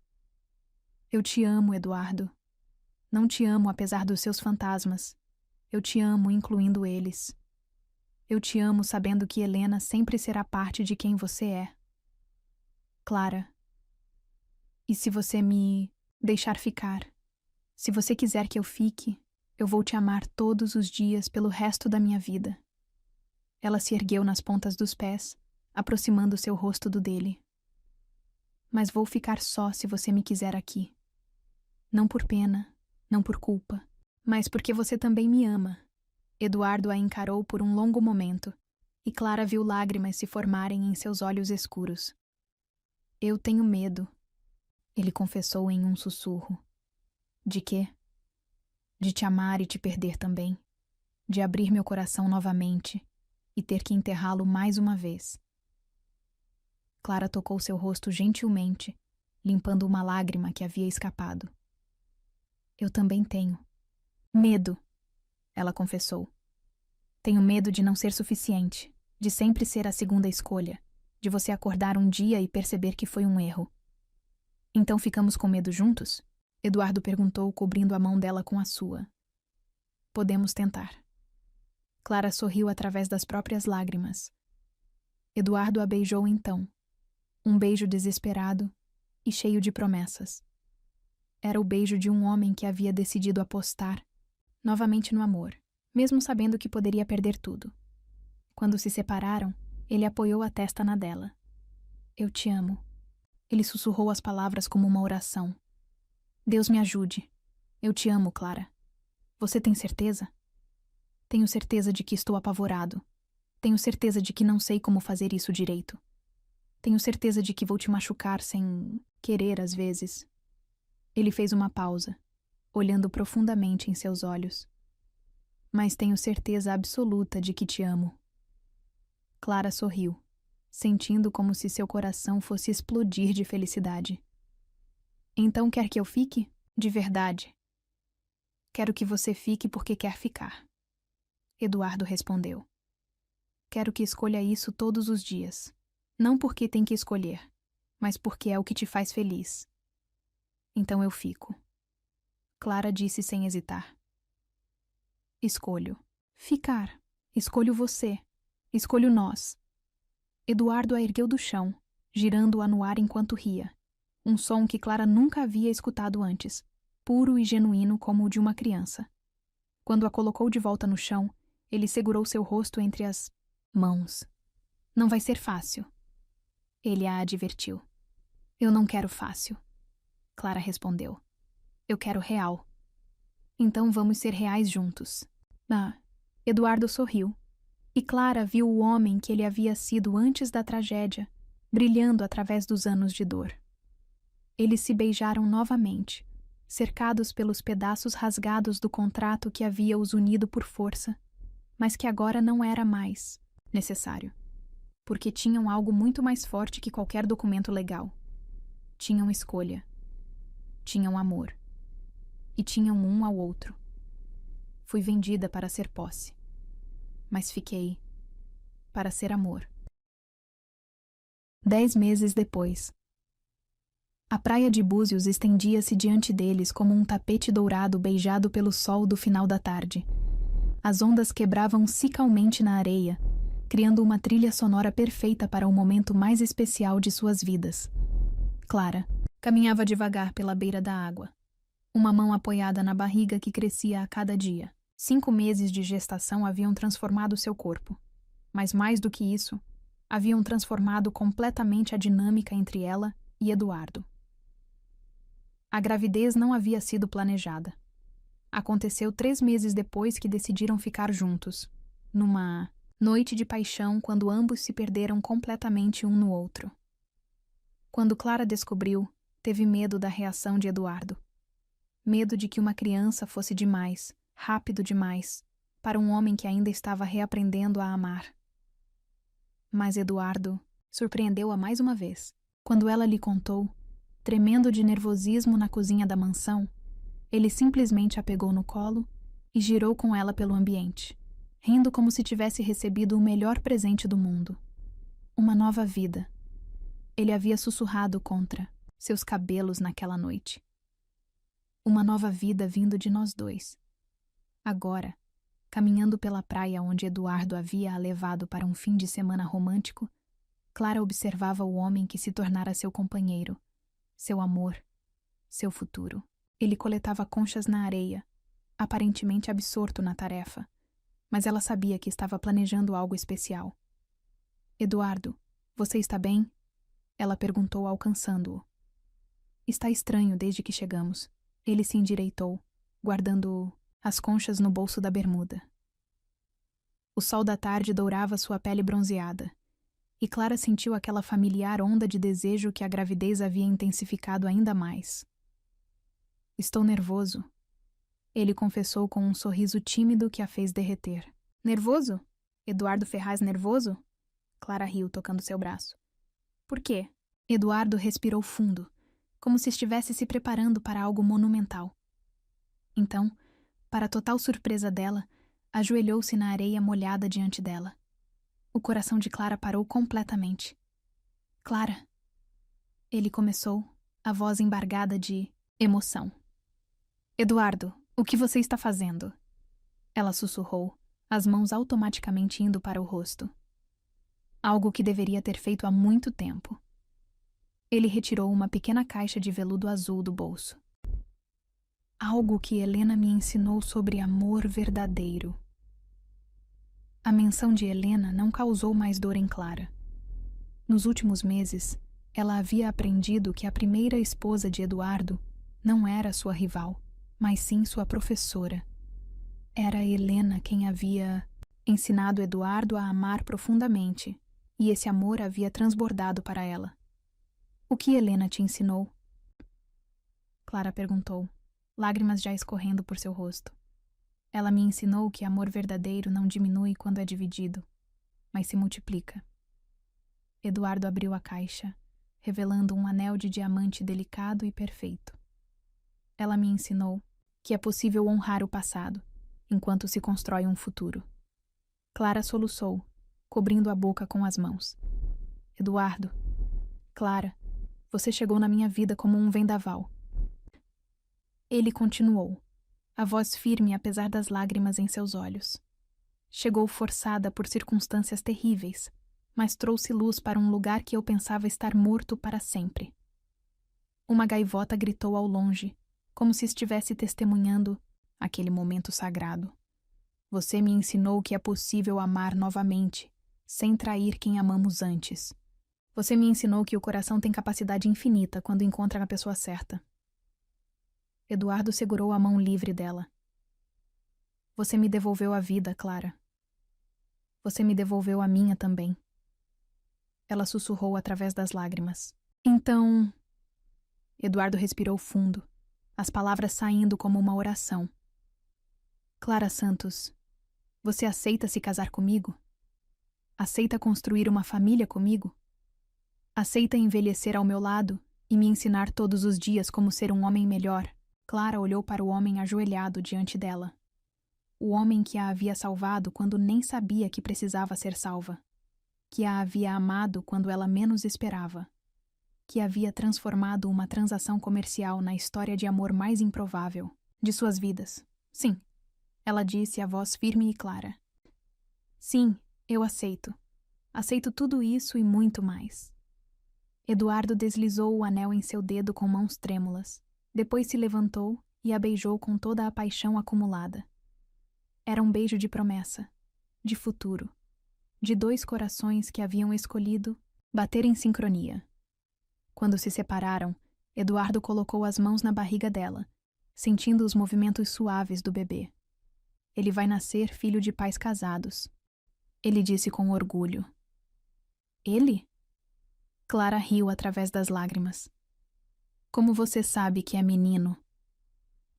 Eu te amo, Eduardo. Não te amo apesar dos seus fantasmas. Eu te amo, incluindo eles. Eu te amo sabendo que Helena sempre será parte de quem você é. Clara. E se você me deixar ficar? Se você quiser que eu fique, eu vou te amar todos os dias pelo resto da minha vida. Ela se ergueu nas pontas dos pés, aproximando seu rosto do dele. Mas vou ficar só se você me quiser aqui. Não por pena, não por culpa, mas porque você também me ama. Eduardo a encarou por um longo momento, e Clara viu lágrimas se formarem em seus olhos escuros. Eu tenho medo, ele confessou em um sussurro. De quê? De te amar e te perder também. De abrir meu coração novamente e ter que enterrá-lo mais uma vez. Clara tocou seu rosto gentilmente, limpando uma lágrima que havia escapado. Eu também tenho. Medo, ela confessou. Tenho medo de não ser suficiente, de sempre ser a segunda escolha, de você acordar um dia e perceber que foi um erro. Então ficamos com medo juntos? Eduardo perguntou, cobrindo a mão dela com a sua. Podemos tentar. Clara sorriu através das próprias lágrimas. Eduardo a beijou então. Um beijo desesperado e cheio de promessas. Era o beijo de um homem que havia decidido apostar novamente no amor, mesmo sabendo que poderia perder tudo. Quando se separaram, ele apoiou a testa na dela. Eu te amo. Ele sussurrou as palavras como uma oração. Deus me ajude. Eu te amo, Clara. Você tem certeza? Tenho certeza de que estou apavorado. Tenho certeza de que não sei como fazer isso direito. Tenho certeza de que vou te machucar sem querer às vezes. Ele fez uma pausa, olhando profundamente em seus olhos. Mas tenho certeza absoluta de que te amo. Clara sorriu, sentindo como se seu coração fosse explodir de felicidade. Então quer que eu fique? De verdade. Quero que você fique porque quer ficar. Eduardo respondeu. Quero que escolha isso todos os dias. Não porque tem que escolher, mas porque é o que te faz feliz. Então eu fico. Clara disse sem hesitar. Escolho. Ficar. Escolho você. Escolho nós. Eduardo a ergueu do chão, girando-a no ar enquanto ria. Um som que Clara nunca havia escutado antes, puro e genuíno como o de uma criança. Quando a colocou de volta no chão, ele segurou seu rosto entre as mãos. Não vai ser fácil. Ele a advertiu. Eu não quero fácil. Clara respondeu. Eu quero real. Então vamos ser reais juntos. Eduardo sorriu. E Clara viu o homem que ele havia sido antes da tragédia, brilhando através dos anos de dor. Eles se beijaram novamente, cercados pelos pedaços rasgados do contrato que havia os unido por força, mas que agora não era mais necessário, porque tinham algo muito mais forte que qualquer documento legal. Tinham escolha. Tinham amor. E tinham um ao outro. Fui vendida para ser posse. Mas fiquei. para ser amor. 10 meses depois. A praia de Búzios estendia-se diante deles como um tapete dourado beijado pelo sol do final da tarde. As ondas quebravam sicalmente na areia, criando uma trilha sonora perfeita para o momento mais especial de suas vidas. Clara caminhava devagar pela beira da água, uma mão apoiada na barriga que crescia a cada dia. 5 meses de gestação haviam transformado seu corpo, mas mais do que isso, haviam transformado completamente a dinâmica entre ela e Eduardo. A gravidez não havia sido planejada. Aconteceu 3 meses depois que decidiram ficar juntos, numa noite de paixão quando ambos se perderam completamente um no outro. Quando Clara descobriu, teve medo da reação de Eduardo. Medo de que uma criança fosse demais, rápido demais, para um homem que ainda estava reaprendendo a amar. Mas Eduardo surpreendeu-a mais uma vez. Quando ela lhe contou, tremendo de nervosismo na cozinha da mansão, ele simplesmente a pegou no colo e girou com ela pelo ambiente, rindo como se tivesse recebido o melhor presente do mundo. Uma nova vida. Ele havia sussurrado contra seus cabelos naquela noite. Uma nova vida vindo de nós dois. Agora, caminhando pela praia onde Eduardo havia a levado para um fim de semana romântico, Clara observava o homem que se tornara seu companheiro, seu amor, seu futuro. Ele coletava conchas na areia, aparentemente absorto na tarefa, mas ela sabia que estava planejando algo especial. Eduardo, você está bem? Ela perguntou, alcançando-o. Está estranho desde que chegamos. Ele se endireitou, guardando as conchas no bolso da bermuda. O sol da tarde dourava sua pele bronzeada, e Clara sentiu aquela familiar onda de desejo que a gravidez havia intensificado ainda mais. Estou nervoso, ele confessou com um sorriso tímido que a fez derreter. Nervoso? Eduardo Ferraz nervoso? Clara riu, tocando seu braço. Por quê? Eduardo respirou fundo, como se estivesse se preparando para algo monumental. Então, para total surpresa dela, ajoelhou-se na areia molhada diante dela. O coração de Clara parou completamente. Clara. Ele começou, a voz embargada de emoção. Eduardo, o que você está fazendo? Ela sussurrou, as mãos automaticamente indo para o rosto. Algo que deveria ter feito há muito tempo. Ele retirou uma pequena caixa de veludo azul do bolso. Algo que Helena me ensinou sobre amor verdadeiro. A menção de Helena não causou mais dor em Clara. Nos últimos meses, ela havia aprendido que a primeira esposa de Eduardo não era sua rival, mas sim sua professora. Era Helena quem havia ensinado Eduardo a amar profundamente, e esse amor havia transbordado para ela. O que Helena te ensinou? Clara perguntou, lágrimas já escorrendo por seu rosto. Ela me ensinou que amor verdadeiro não diminui quando é dividido, mas se multiplica. Eduardo abriu a caixa, revelando um anel de diamante delicado e perfeito. Ela me ensinou que é possível honrar o passado, enquanto se constrói um futuro. Clara soluçou, cobrindo a boca com as mãos. Eduardo, Clara, você chegou na minha vida como um vendaval. Ele continuou, a voz firme apesar das lágrimas em seus olhos. Chegou forçada por circunstâncias terríveis, mas trouxe luz para um lugar que eu pensava estar morto para sempre. Uma gaivota gritou ao longe, como se estivesse testemunhando aquele momento sagrado. Você me ensinou que é possível amar novamente, sem trair quem amamos antes. Você me ensinou que o coração tem capacidade infinita quando encontra a pessoa certa. Eduardo segurou a mão livre dela. Você me devolveu a vida, Clara. Você me devolveu a minha também. Ela sussurrou através das lágrimas. Então... Eduardo respirou fundo, as palavras saindo como uma oração. Clara Santos, você aceita se casar comigo? Aceita construir uma família comigo? Aceita envelhecer ao meu lado e me ensinar todos os dias como ser um homem melhor? Clara olhou para o homem ajoelhado diante dela. O homem que a havia salvado quando nem sabia que precisava ser salva. que a havia amado quando ela menos esperava, que havia transformado uma transação comercial na história de amor mais improvável de suas vidas. Sim, ela disse a voz firme e clara. Sim, eu aceito. Aceito tudo isso e muito mais. Eduardo deslizou o anel em seu dedo com mãos trêmulas. Depois se levantou e a beijou com toda a paixão acumulada. Era um beijo de promessa, de futuro, de dois corações que haviam escolhido bater em sincronia. Quando se separaram, Eduardo colocou as mãos na barriga dela, sentindo os movimentos suaves do bebê. Ele vai nascer filho de pais casados. Ele disse com orgulho. Ele? Clara riu através das lágrimas. Como você sabe que é menino?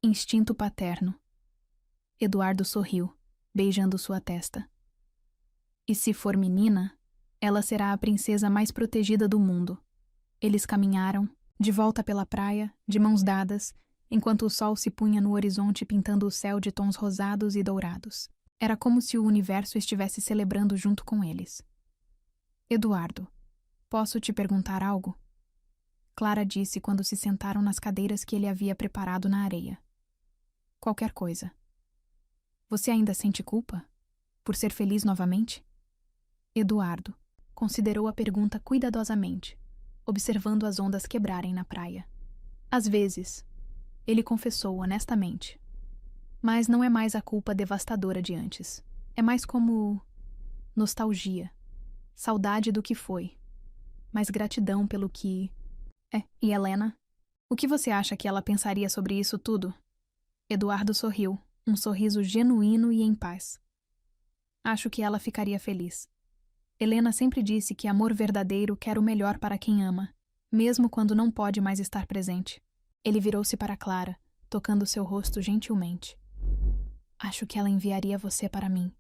Instinto paterno. Eduardo sorriu, beijando sua testa. E se for menina, ela será a princesa mais protegida do mundo. Eles caminharam, de volta pela praia, de mãos dadas, enquanto o sol se punha no horizonte pintando o céu de tons rosados e dourados. Era como se o universo estivesse celebrando junto com eles. Eduardo, posso te perguntar algo? Clara disse quando se sentaram nas cadeiras que ele havia preparado na areia. Qualquer coisa. Você ainda sente culpa? Por ser feliz novamente? Eduardo considerou a pergunta cuidadosamente, observando as ondas quebrarem na praia. Às vezes, ele confessou honestamente. Mas não é mais a culpa devastadora de antes. É mais como nostalgia, saudade do que foi, mas gratidão pelo que... E Helena? O que você acha que ela pensaria sobre isso tudo? Eduardo sorriu, um sorriso genuíno e em paz. Acho que ela ficaria feliz. Helena sempre disse que amor verdadeiro quer o melhor para quem ama, mesmo quando não pode mais estar presente. Ele virou-se para Clara, tocando seu rosto gentilmente. Acho que ela enviaria você para mim.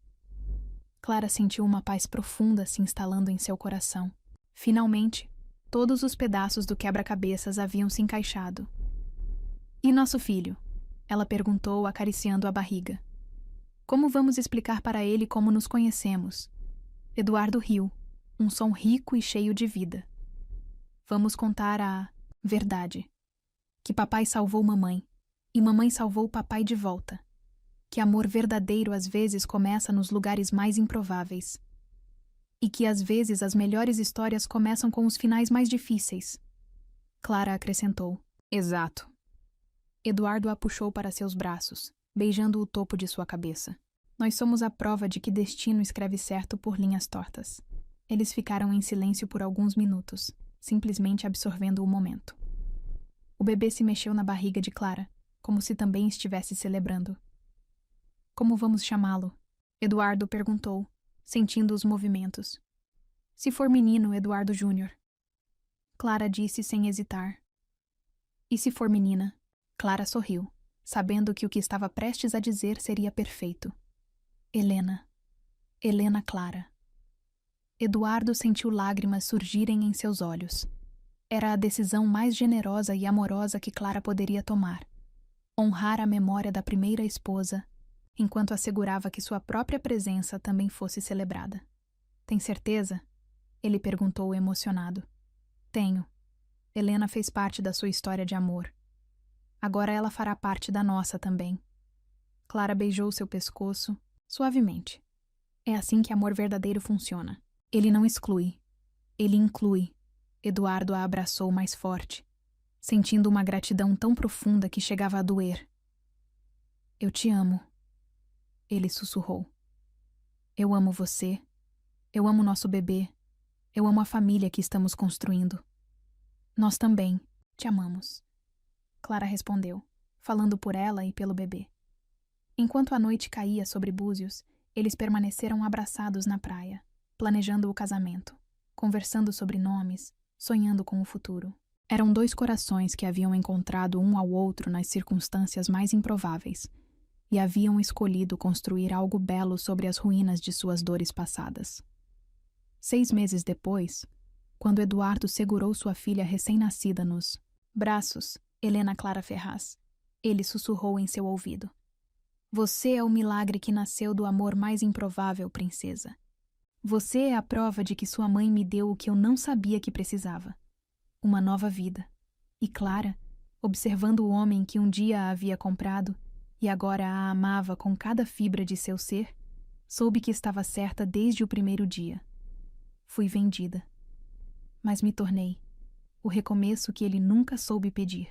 Clara sentiu uma paz profunda se instalando em seu coração. Finalmente, todos os pedaços do quebra-cabeças haviam se encaixado. E nosso filho? Ela perguntou, acariciando a barriga. Como vamos explicar para ele como nos conhecemos? Eduardo riu, um som rico e cheio de vida. Vamos contar a verdade. Que papai salvou mamãe, e mamãe salvou papai de volta. Que amor verdadeiro às vezes começa nos lugares mais improváveis. E que às vezes as melhores histórias começam com os finais mais difíceis. Clara acrescentou. Exato. Eduardo a puxou para seus braços, beijando o topo de sua cabeça. Nós somos a prova de que destino escreve certo por linhas tortas. Eles ficaram em silêncio por alguns minutos, simplesmente absorvendo o momento. O bebê se mexeu na barriga de Clara, como se também estivesse celebrando. Como vamos chamá-lo? Eduardo perguntou, sentindo os movimentos. Se for menino, Eduardo Júnior. Clara disse sem hesitar. E se for menina? Clara sorriu, sabendo que o que estava prestes a dizer seria perfeito. Helena. Helena Clara. Eduardo sentiu lágrimas surgirem em seus olhos. Era a decisão mais generosa e amorosa que Clara poderia tomar. Honrar a memória da primeira esposa, enquanto assegurava que sua própria presença também fosse celebrada. Tem certeza? Ele perguntou emocionado. Tenho. Helena fez parte da sua história de amor. Agora ela fará parte da nossa também. Clara beijou seu pescoço, suavemente. É assim que amor verdadeiro funciona. Ele não exclui. Ele inclui. Eduardo a abraçou mais forte, sentindo uma gratidão tão profunda que chegava a doer. Eu te amo. Ele sussurrou. Eu amo você. Eu amo nosso bebê. Eu amo a família que estamos construindo. Nós também te amamos. Clara respondeu, falando por ela e pelo bebê. Enquanto a noite caía sobre Búzios, eles permaneceram abraçados na praia, planejando o casamento, conversando sobre nomes, sonhando com o futuro. Eram dois corações que haviam encontrado um ao outro nas circunstâncias mais improváveis e haviam escolhido construir algo belo sobre as ruínas de suas dores passadas. 6 meses depois, quando Eduardo segurou sua filha recém-nascida nos braços, Helena Clara Ferraz, ele sussurrou em seu ouvido. Você é o milagre que nasceu do amor mais improvável, princesa. Você é a prova de que sua mãe me deu o que eu não sabia que precisava. Uma nova vida. E Clara, observando o homem que um dia a havia comprado e agora a amava com cada fibra de seu ser, soube que estava certa desde o primeiro dia. Fui vendida. Mas me tornei. O recomeço que ele nunca soube pedir.